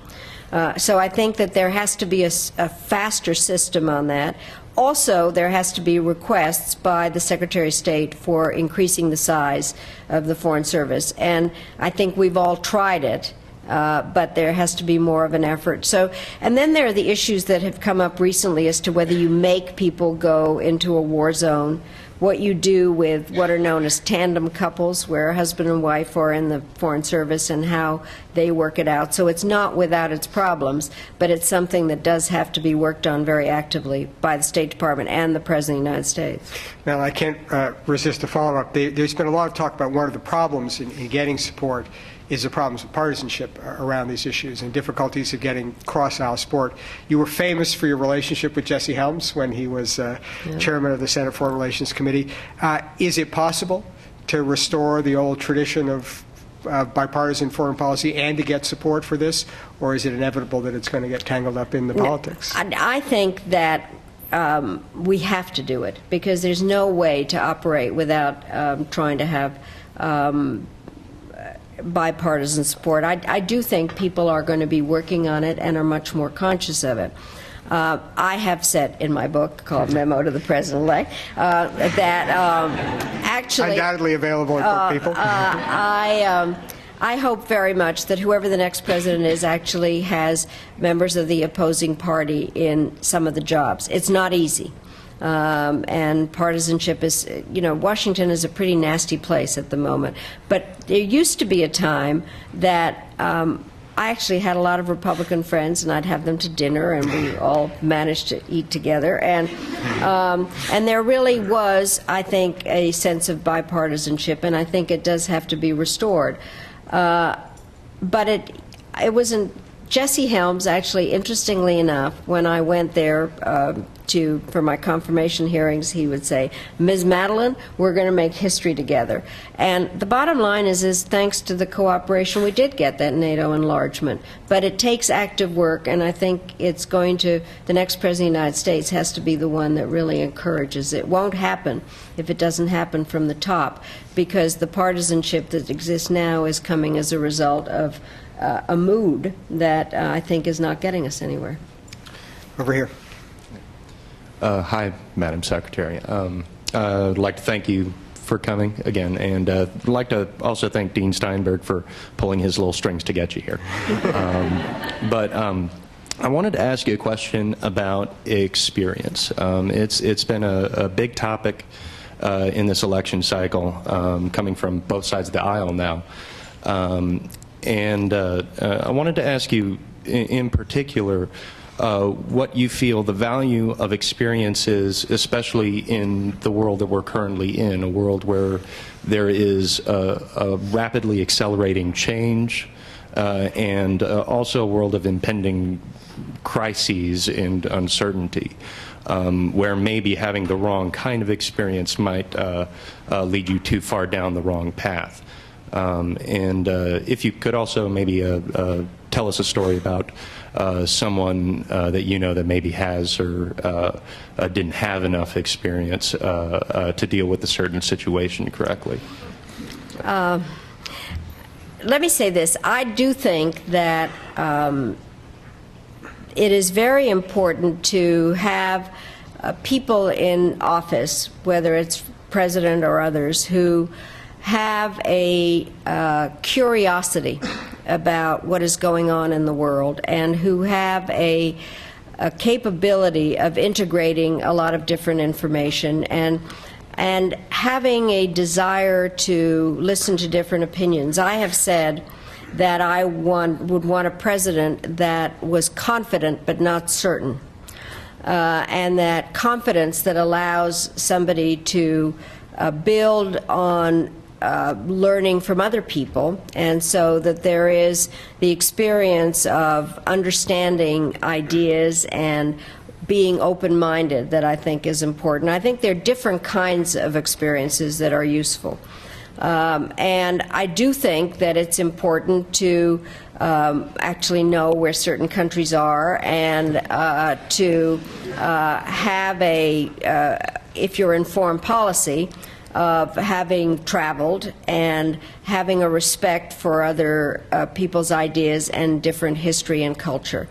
S2: So I think that there has to be a faster system on that. Also, there has to be requests by the Secretary of State for increasing the size of the Foreign Service. And I think we've all tried it, but there has to be more of an effort. So, and then there are the issues that have come up recently as to whether you make people go into a war zone, what you do with what are known as tandem couples, where a husband and wife are in the Foreign Service, and how they work it out. So it's not without its problems, but it's something that does have to be worked on very actively by the State Department and the President of the United States.
S1: Now, I can't resist a follow-up. There's been a lot of talk about one of the problems in getting support is the problems of partisanship around these issues and difficulties of getting cross-aisle support. You were famous for your relationship with Jesse Helms when he was chairman of the Senate Foreign Relations Committee. Is it possible to restore the old tradition of bipartisan foreign policy and to get support for this, or is it inevitable that it's going to get tangled up in the politics?
S2: I think that we have to do it, because there's no way to operate without trying to have bipartisan support. I do think people are going to be working on it and are much more conscious of it. I have said in my book called Memo to the President-elect that actually...
S1: Undoubtedly available at book people.
S2: I hope very much that whoever the next president is actually has members of the opposing party in some of the jobs. It's not easy. And partisanship is, Washington is a pretty nasty place at the moment. But there used to be a time that I actually had a lot of Republican friends, and I'd have them to dinner, and we all managed to eat together. And there really was, I think, a sense of bipartisanship, and I think it does have to be restored. But it wasn't. Jesse Helms, actually, interestingly enough, when I went there for my confirmation hearings, he would say, "Ms. Madeleine, we're going to make history together." And the bottom line is thanks to the cooperation, we did get that NATO enlargement. But it takes active work, and I think the next President of the United States has to be the one that really encourages it. It won't happen if it doesn't happen from the top, because the partisanship that exists now is coming as a result of a mood that I think is not getting us anywhere.
S1: Over here.
S7: Hi, Madam Secretary. I'd like to thank you for coming again, and I'd like to also thank Dean Steinberg for pulling his little strings to get you here. But I wanted to ask you a question about experience. It's been a big topic in this election cycle, coming from both sides of the aisle now. And I wanted to ask you, in particular, what you feel the value of experience is, especially in the world that we're currently in, a world where there is a rapidly accelerating change, and also a world of impending crises and uncertainty, where maybe having the wrong kind of experience might lead you too far down the wrong path. And if you could also maybe tell us a story about someone that you know that maybe has or didn't have enough experience to deal with a certain situation correctly.
S2: Let me say this. I do think that it is very important to have people in office, whether it's president or others, who have a curiosity about what is going on in the world, and who have a capability of integrating a lot of different information, and having a desire to listen to different opinions. I have said that I would want a president that was confident but not certain, and that confidence that allows somebody to build on learning from other people, and so that there is the experience of understanding ideas and being open-minded that I think is important. I think there are different kinds of experiences that are useful. And I do think that it's important to actually know where certain countries are, and to have if you're in foreign policy, of having traveled and having a respect for other people's ideas and different history and culture.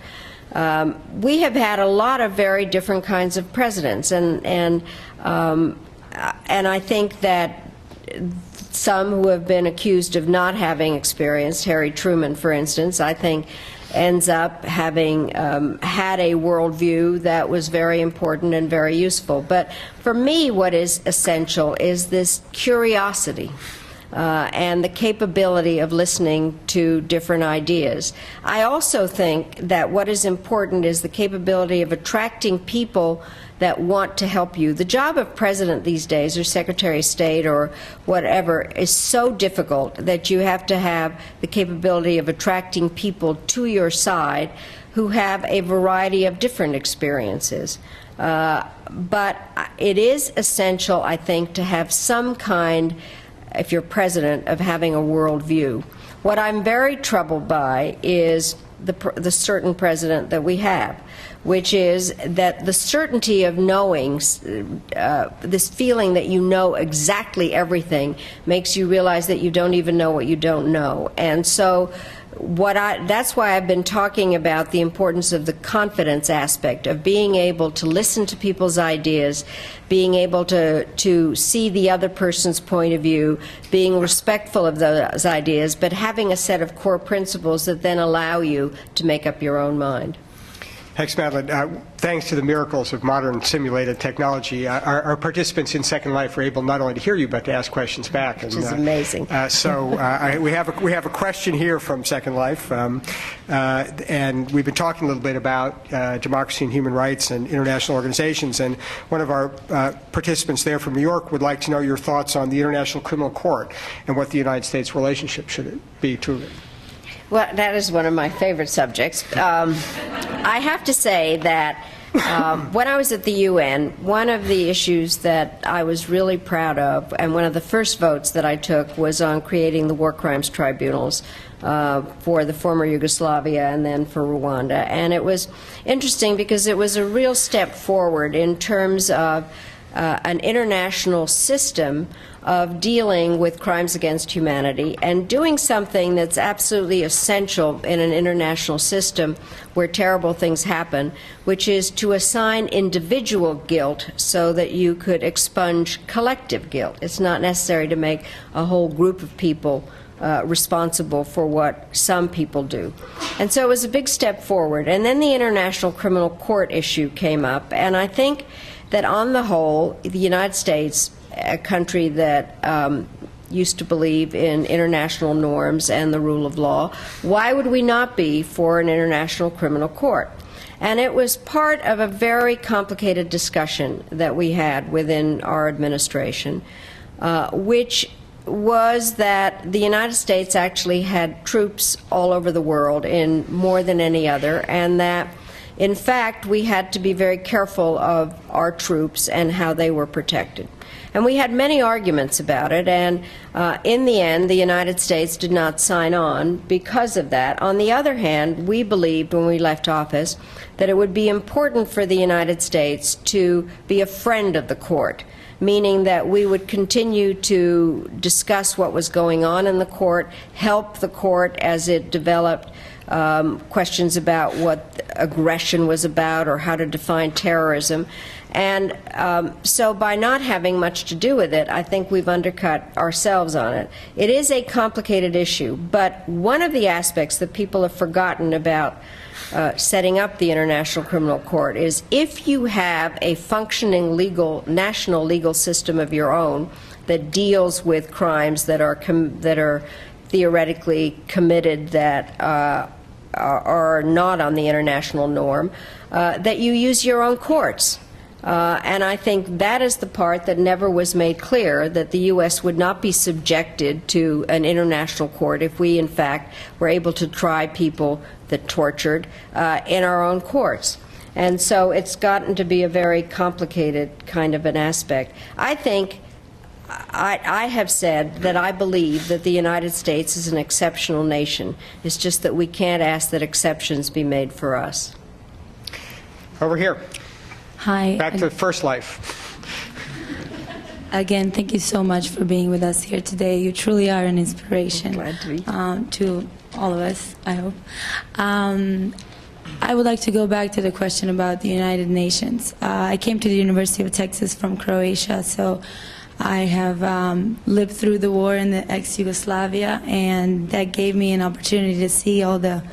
S2: We have had a lot of very different kinds of presidents, and I think that some who have been accused of not having experience, Harry Truman, for instance, I think ends up having had a worldview that was very important and very useful. But for me, what is essential is this curiosity and the capability of listening to different ideas. I also think that what is important is the capability of attracting people that want to help you. The job of president these days, or secretary of state, or whatever, is so difficult that you have to have the capability of attracting people to your side who have a variety of different experiences. But it is essential, I think, to have some kind, if you're president, of having a worldview. What I'm very troubled by is the certain president that we have, which is that the certainty of knowing, this feeling that you know exactly everything, makes you realize that you don't even know what you don't know. And so that's why I've been talking about the importance of the confidence aspect, of being able to listen to people's ideas, being able to see the other person's point of view, being respectful of those ideas, but having a set of core principles that then allow you to make up your own mind.
S1: Thanks, Madeleine. Thanks to the miracles of modern simulated technology, our participants in Second Life are able not only to hear you, but to ask questions back.
S2: Which is amazing.
S1: We have a question here from Second Life, and we've been talking a little bit about democracy and human rights and international organizations, and one of our participants there from New York would like to know your thoughts on the International Criminal Court and what the United States relationship should be to it.
S2: Well, that is one of my favorite subjects. I have to say that when I was at the UN, one of the issues that I was really proud of, and one of the first votes that I took, was on creating the war crimes tribunals for the former Yugoslavia and then for Rwanda. And it was interesting because it was a real step forward in terms of an international system of dealing with crimes against humanity and doing something that's absolutely essential in an international system where terrible things happen, which is to assign individual guilt so that you could expunge collective guilt. It's not necessary to make a whole group of people responsible for what some people do. And so it was a big step forward. And then the International Criminal Court issue came up, and I think that on the whole, the United States, a country that used to believe in international norms and the rule of law, why would we not be for an international criminal court? And it was part of a very complicated discussion that we had within our administration, which was that the United States actually had troops all over the world in more than any other, and that in fact, we had to be very careful of our troops and how they were protected. And we had many arguments about it, and in the end, the United States did not sign on because of that. On the other hand, we believed when we left office that it would be important for the United States to be a friend of the court, meaning that we would continue to discuss what was going on in the court, help the court as it developed questions about what aggression was about or how to define terrorism. And so by not having much to do with it, I think we've undercut ourselves on it. It is a complicated issue, but one of the aspects that people have forgotten about setting up the International Criminal Court is if you have a functioning national legal system of your own that deals with crimes that are theoretically committed that are not on the international norm, that you use your own courts. And I think that is the part that never was made clear, that the U.S. would not be subjected to an international court if we, in fact, were able to try people that tortured in our own courts. And so it's gotten to be a very complicated kind of an aspect. I think I have said that I believe that the United States is an exceptional nation. It's just that we can't ask that exceptions be made for us.
S1: Over here.
S8: Hi.
S1: Back to First Life.
S8: Again, thank you so much for being with us here today. You truly are an inspiration to all of us, I hope. I would like to go back to the question about the United Nations. I came to the University of Texas from Croatia, so I have lived through the war in the ex-Yugoslavia, and that gave me an opportunity to see all the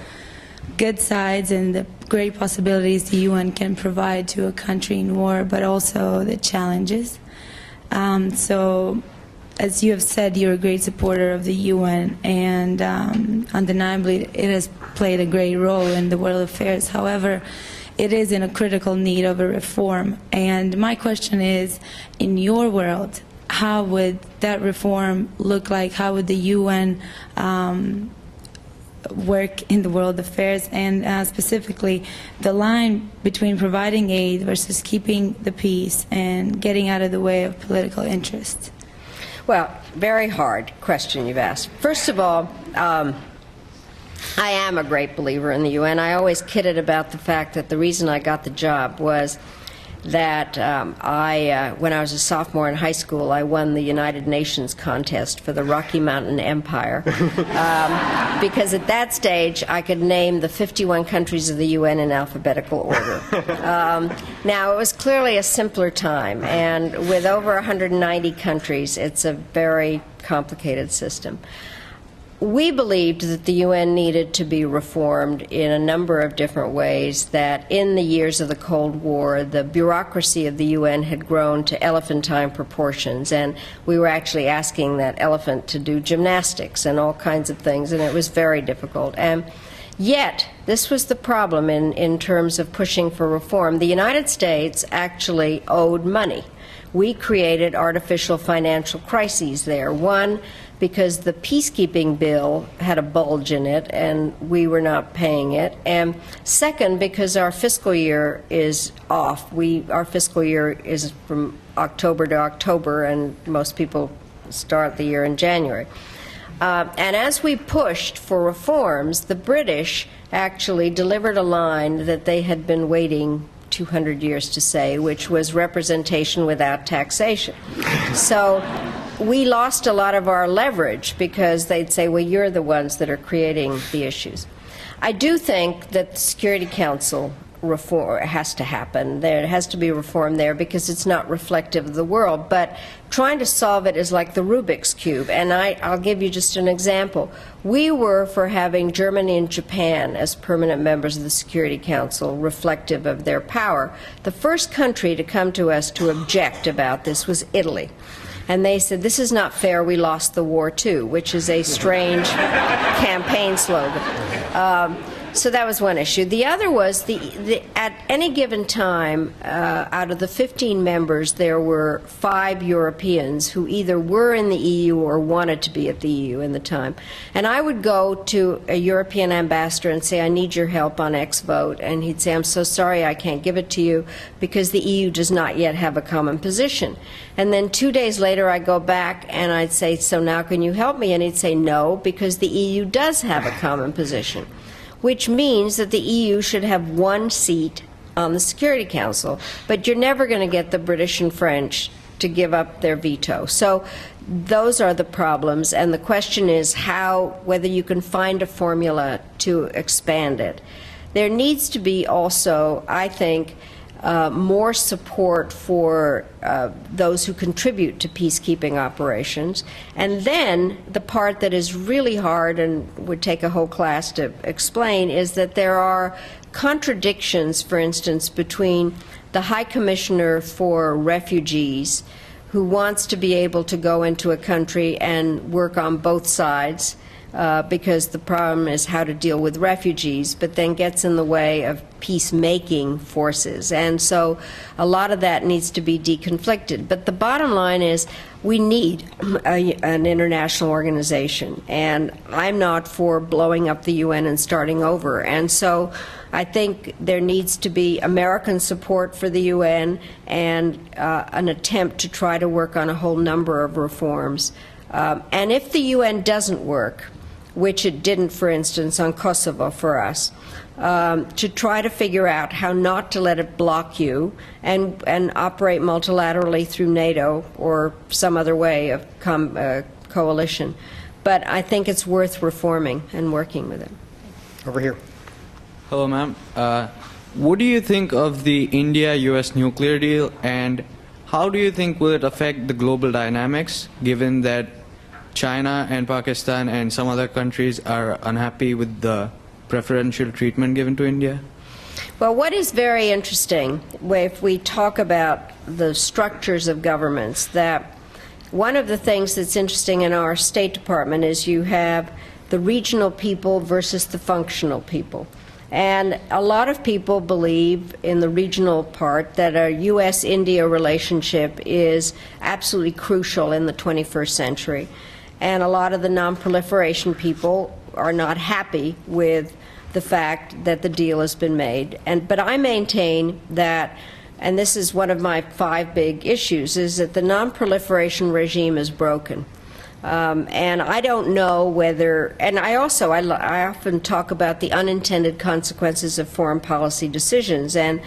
S8: good sides and the great possibilities the UN can provide to a country in war, but also the challenges. So, as you have said, you're a great supporter of the UN, and undeniably it has played a great role in the world affairs. However, it is in a critical need of a reform. And my question is, in your world, how would that reform look like? How would the UN work in the world affairs, and specifically the line between providing aid versus keeping the peace and getting out of the way of political interests?
S2: Well, very hard question you've asked. First of all, I am a great believer in the UN. I always kidded about the fact that the reason I got the job was that when I was a sophomore in high school, I won the United Nations contest for the Rocky Mountain Empire, because at that stage I could name the 51 countries of the UN in alphabetical order. Now, it was clearly a simpler time, and with over 190 countries, it's a very complicated system. We believed that the UN needed to be reformed in a number of different ways, that in the years of the Cold War, the bureaucracy of the UN had grown to elephantine proportions, and we were actually asking that elephant to do gymnastics and all kinds of things, and it was very difficult. And yet, this was the problem in terms of pushing for reform. The United States actually owed money. We created artificial financial crises there. One, because the peacekeeping bill had a bulge in it and we were not paying it. And second, because our fiscal year is off. Our fiscal year is from October to October, and most people start the year in January. And as we pushed for reforms, the British actually delivered a line that they had been waiting 200 years to say, which was representation without taxation. So we lost a lot of our leverage because they'd say, well, you're the ones that are creating the issues. I do think that the Security Council reform has to happen. There has to be reform there because it's not reflective of the world. But trying to solve it is like the Rubik's Cube. And I'll give you just an example. We were for having Germany and Japan as permanent members of the Security Council, reflective of their power. The first country to come to us to object about this was Italy. And they said, this is not fair, we lost the war too, which is a strange campaign slogan. So that was one issue. The other was at any given time, out of the 15 members, there were 5 Europeans who either were in the EU or wanted to be at the EU in the time. And I would go to a European ambassador and say, I need your help on X vote. And he'd say, I'm so sorry, I can't give it to you because the EU does not yet have a common position. And then 2 days later, I'd go back and I'd say, so now can you help me? And he'd say, no, because the EU does have a common position, which means that the EU should have 1 seat on the Security Council, but you're never going to get the British and French to give up their veto. So those are the problems, and the question is whether you can find a formula to expand it. There needs to be also, I think, more support for those who contribute to peacekeeping operations. And then the part that is really hard and would take a whole class to explain is that there are contradictions, for instance, between the High Commissioner for Refugees, who wants to be able to go into a country and work on both sides, because the problem is how to deal with refugees, but then gets in the way of peacemaking forces. And so a lot of that needs to be deconflicted. But the bottom line is we need an international organization. And I'm not for blowing up the UN and starting over. And so I think there needs to be American support for the UN and an attempt to try to work on a whole number of reforms. And if the UN doesn't work, which it didn't, for instance, on Kosovo for us, to try to figure out how not to let it block you and operate multilaterally through NATO or some other way of coalition. But I think it's worth reforming and working with it.
S1: Over here.
S9: Hello, ma'am. What do you think of the India-US nuclear deal, and how do you think will it affect the global dynamics, given that China and Pakistan and some other countries are unhappy with the preferential treatment given to India?
S2: Well, what is very interesting, if we talk about the structures of governments, that one of the things that's interesting in our State Department is you have the regional people versus the functional people. And a lot of people believe in the regional part that a U.S.-India relationship is absolutely crucial in the 21st century. And a lot of the non-proliferation people are not happy with the fact that the deal has been made. But I maintain that, and this is one of my 5 big issues, is that the non-proliferation regime is broken. And I don't know whether, and I often talk about the unintended consequences of foreign policy decisions. And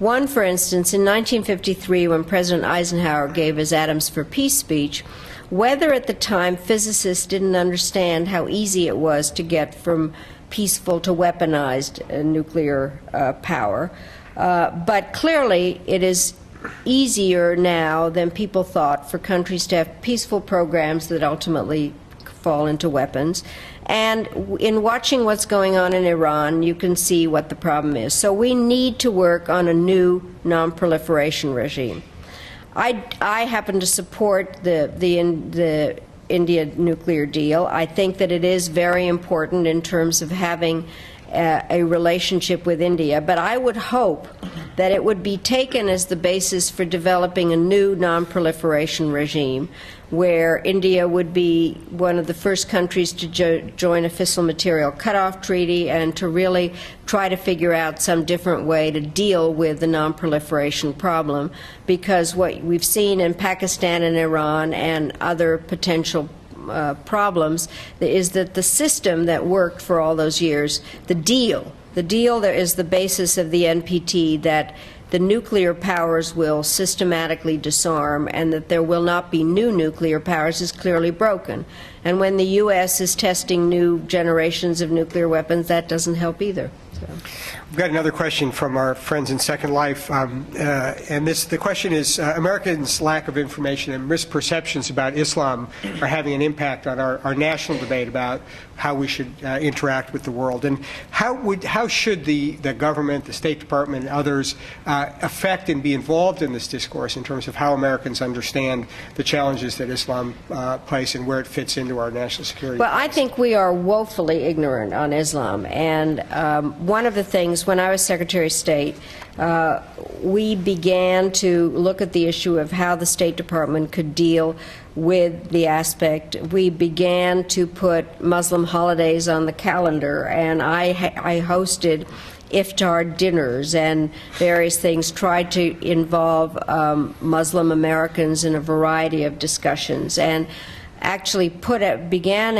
S2: One, for instance, in 1953, when President Eisenhower gave his Atoms for Peace speech, whether at the time physicists didn't understand how easy it was to get from peaceful to weaponized nuclear power, but clearly it is easier now than people thought for countries to have peaceful programs that ultimately fall into weapons. And in watching what's going on in Iran, you can see what the problem is. So we need to work on a new non-proliferation regime. I happen to support the India nuclear deal. I think that it is very important in terms of having a relationship with India, but I would hope that it would be taken as the basis for developing a new non-proliferation regime where India would be one of the first countries to join a fissile material cutoff treaty and to really try to figure out some different way to deal with the non-proliferation problem, because what we've seen in Pakistan and Iran and other potential problems is that the system that worked for all those years, the deal that is the basis of the NPT, that the nuclear powers will systematically disarm and that there will not be new nuclear powers, is clearly broken. And when the U.S. is testing new generations of nuclear weapons, that doesn't help either. So.
S1: We've got another question from our friends in Second Life, and the question is, Americans' lack of information and misperceptions about Islam are having an impact on our national debate about how we should interact with the world. And how should the government, the State Department, and others affect and be involved in this discourse in terms of how Americans understand the challenges that Islam places and where it fits into our national security?
S2: Well, I think we are woefully ignorant on Islam. And one of the things, when I was Secretary of State, we began to look at the issue of how the State Department could deal with the aspect. We began to put Muslim holidays on the calendar, and I hosted iftar dinners and various things, tried to involve Muslim Americans in a variety of discussions, and actually began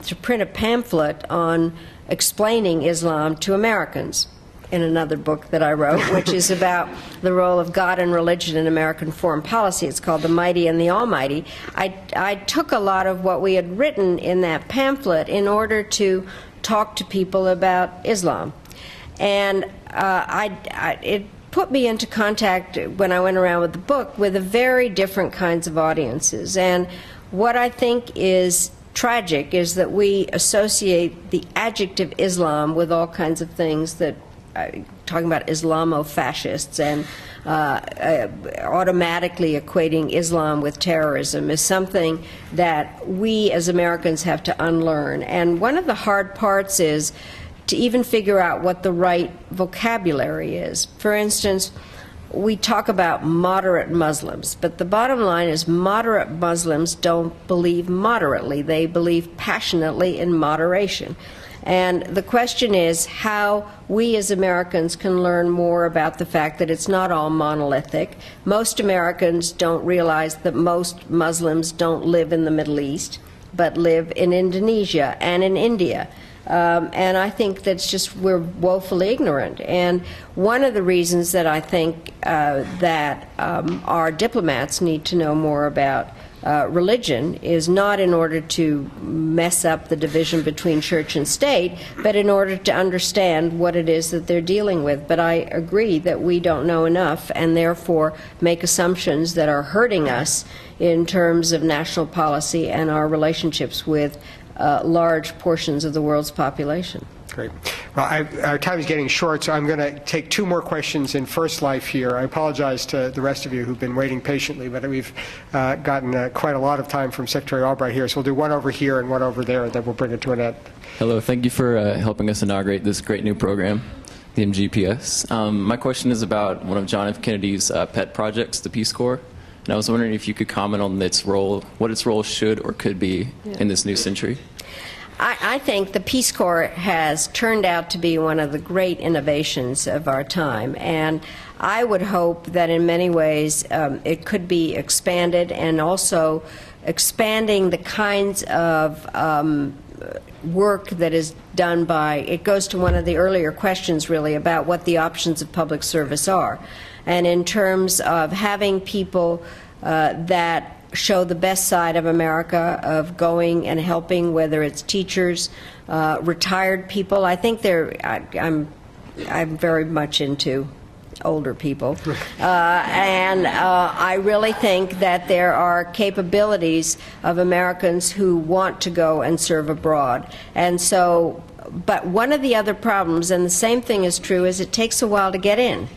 S2: to print a pamphlet on explaining Islam to Americans in another book that I wrote, which is about the role of God and religion in American foreign policy. It's called The Mighty and the Almighty. I took a lot of what we had written in that pamphlet in order to talk to people about Islam. And it put me into contact, when I went around with the book, with a very different kinds of audiences. And what I think is tragic is that we associate the adjective Islam with all kinds of things that, talking about Islamo-fascists and automatically equating Islam with terrorism, is something that we as Americans have to unlearn. And one of the hard parts is to even figure out what the right vocabulary is. For instance, we talk about moderate Muslims, but the bottom line is moderate Muslims don't believe moderately. They believe passionately in moderation. And the question is how we as Americans can learn more about the fact that it's not all monolithic. Most Americans don't realize that most Muslims don't live in the Middle East, but live in Indonesia and in India. And I think that's just, we're woefully ignorant. And one of the reasons that I think that our diplomats need to know more about religion is not in order to mess up the division between church and state, but in order to understand what it is that they're dealing with. But I agree that we don't know enough and therefore make assumptions that are hurting us in terms of national policy and our relationships with large portions of the world's population.
S1: Great. Well, our time is getting short, so I'm going to take two more questions in First Life here. I apologize to the rest of you who've been waiting patiently, but we've gotten quite a lot of time from Secretary Albright here, so we'll do one over here and one over there, and then we'll bring it to an end.
S10: Hello. Thank you for helping us inaugurate this great new program, the MGPS. My question is about one of John F. Kennedy's pet projects, the Peace Corps. And I was wondering if you could comment on its role, what its role should or could be in this new century.
S2: I think the Peace Corps has turned out to be one of the great innovations of our time, and I would hope that in many ways it could be expanded, and also expanding the kinds of work that is done by, it goes to one of the earlier questions really about what the options of public service are. And in terms of having people that show the best side of America, of going and helping, whether it's teachers, retired people. I think I'm very much into older people. And I really think that there are capabilities of Americans who want to go and serve abroad. And so, but one of the other problems, and the same thing is true, is it takes a while to get in.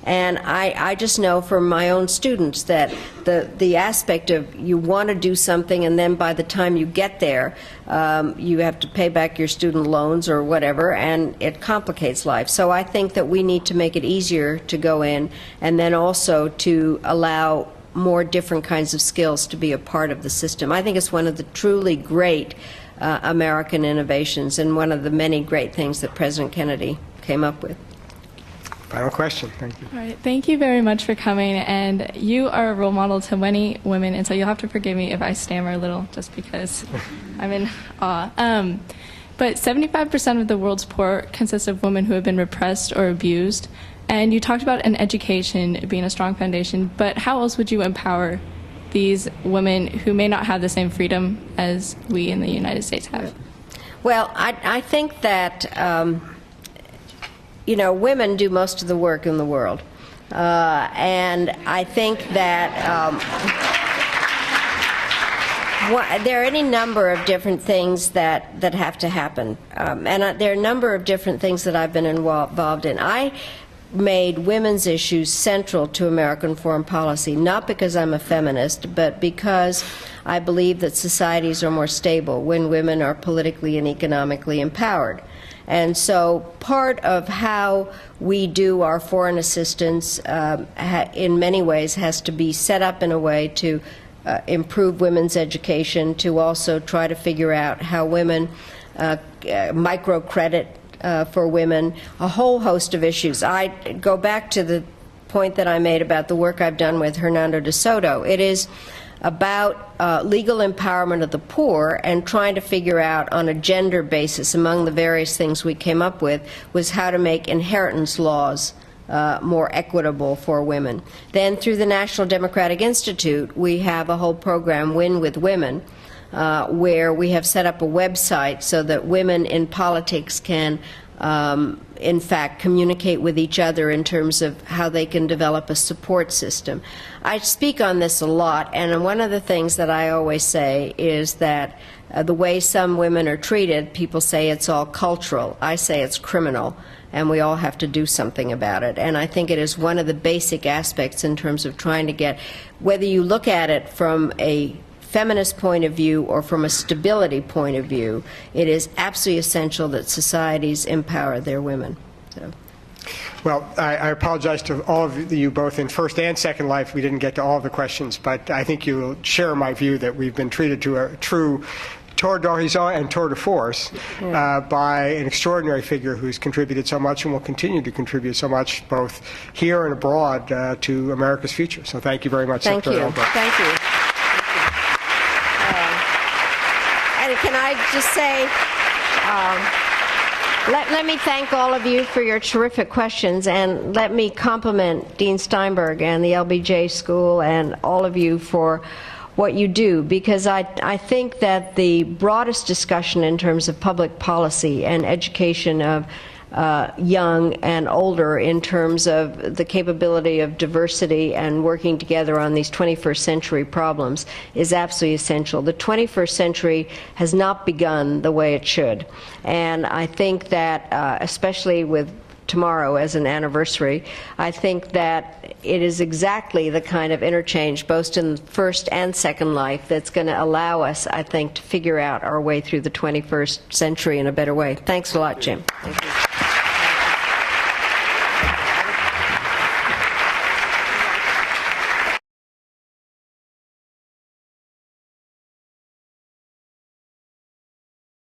S2: And I just know from my own students that the aspect of you want to do something, and then by the time you get there, you have to pay back your student loans or whatever, and it complicates life. So I think that we need to make it easier to go in, and then also to allow more different kinds of skills to be a part of the system. I think it's one of the truly great American innovations, and one of the many great things that President Kennedy came up with.
S1: Final question. Thank you.
S11: All right. Thank you very much for coming. And you are a role model to many women, and so you'll have to forgive me if I stammer a little, just because I'm in awe. But 75% of the world's poor consists of women who have been repressed or abused. And you talked about an education being a strong foundation, but how else would you empower these women who may not have the same freedom as we in the United States have?
S2: Well, I think that women do most of the work in the world. And I think that there are any number of different things that have to happen. And there are a number of different things that I've been involved in. I made women's issues central to American foreign policy, not because I'm a feminist, but because I believe that societies are more stable when women are politically and economically empowered. And so part of how we do our foreign assistance in many ways has to be set up in a way to improve women's education, to also try to figure out how women, microcredit for women, a whole host of issues. I go back to the point that I made about the work I've done with Hernando de Soto. It is about legal empowerment of the poor, and trying to figure out on a gender basis, among the various things we came up with, was how to make inheritance laws more equitable for women. Then through the National Democratic Institute, we have a whole program, Win with Women, where we have set up a website so that women in politics can in fact communicate with each other in terms of how they can develop a support system. I speak on this a lot, and one of the things that I always say is that the way some women are treated, people say it's all cultural. I say it's criminal, and we all have to do something about it. And I think it is one of the basic aspects in terms of trying to get, whether you look at it from a feminist point of view or from a stability point of view, it is absolutely essential that societies empower their women. So.
S1: Well, I apologize to all of you, both in first and second life. We didn't get to all of the questions, but I think you will share my view that we've been treated to a true tour d'horizon and tour de force by an extraordinary figure who's contributed so much and will continue to contribute so much, both here and abroad, to America's future. So thank you very much, Secretary Albright.
S2: Thank you. And can I just say, let me thank all of you for your terrific questions, and let me compliment Dean Steinberg and the LBJ School and all of you for what you do, because I think that the broadest discussion in terms of public policy and education of young and older, in terms of the capability of diversity and working together on these 21st century problems, is absolutely essential. The 21st century has not begun the way it should, and I think that especially with tomorrow as an anniversary, I think that it is exactly the kind of interchange, both in first and second life, that's going to allow us, I think, to figure out our way through the 21st century in a better way. Thanks a lot, Jim. Thank you.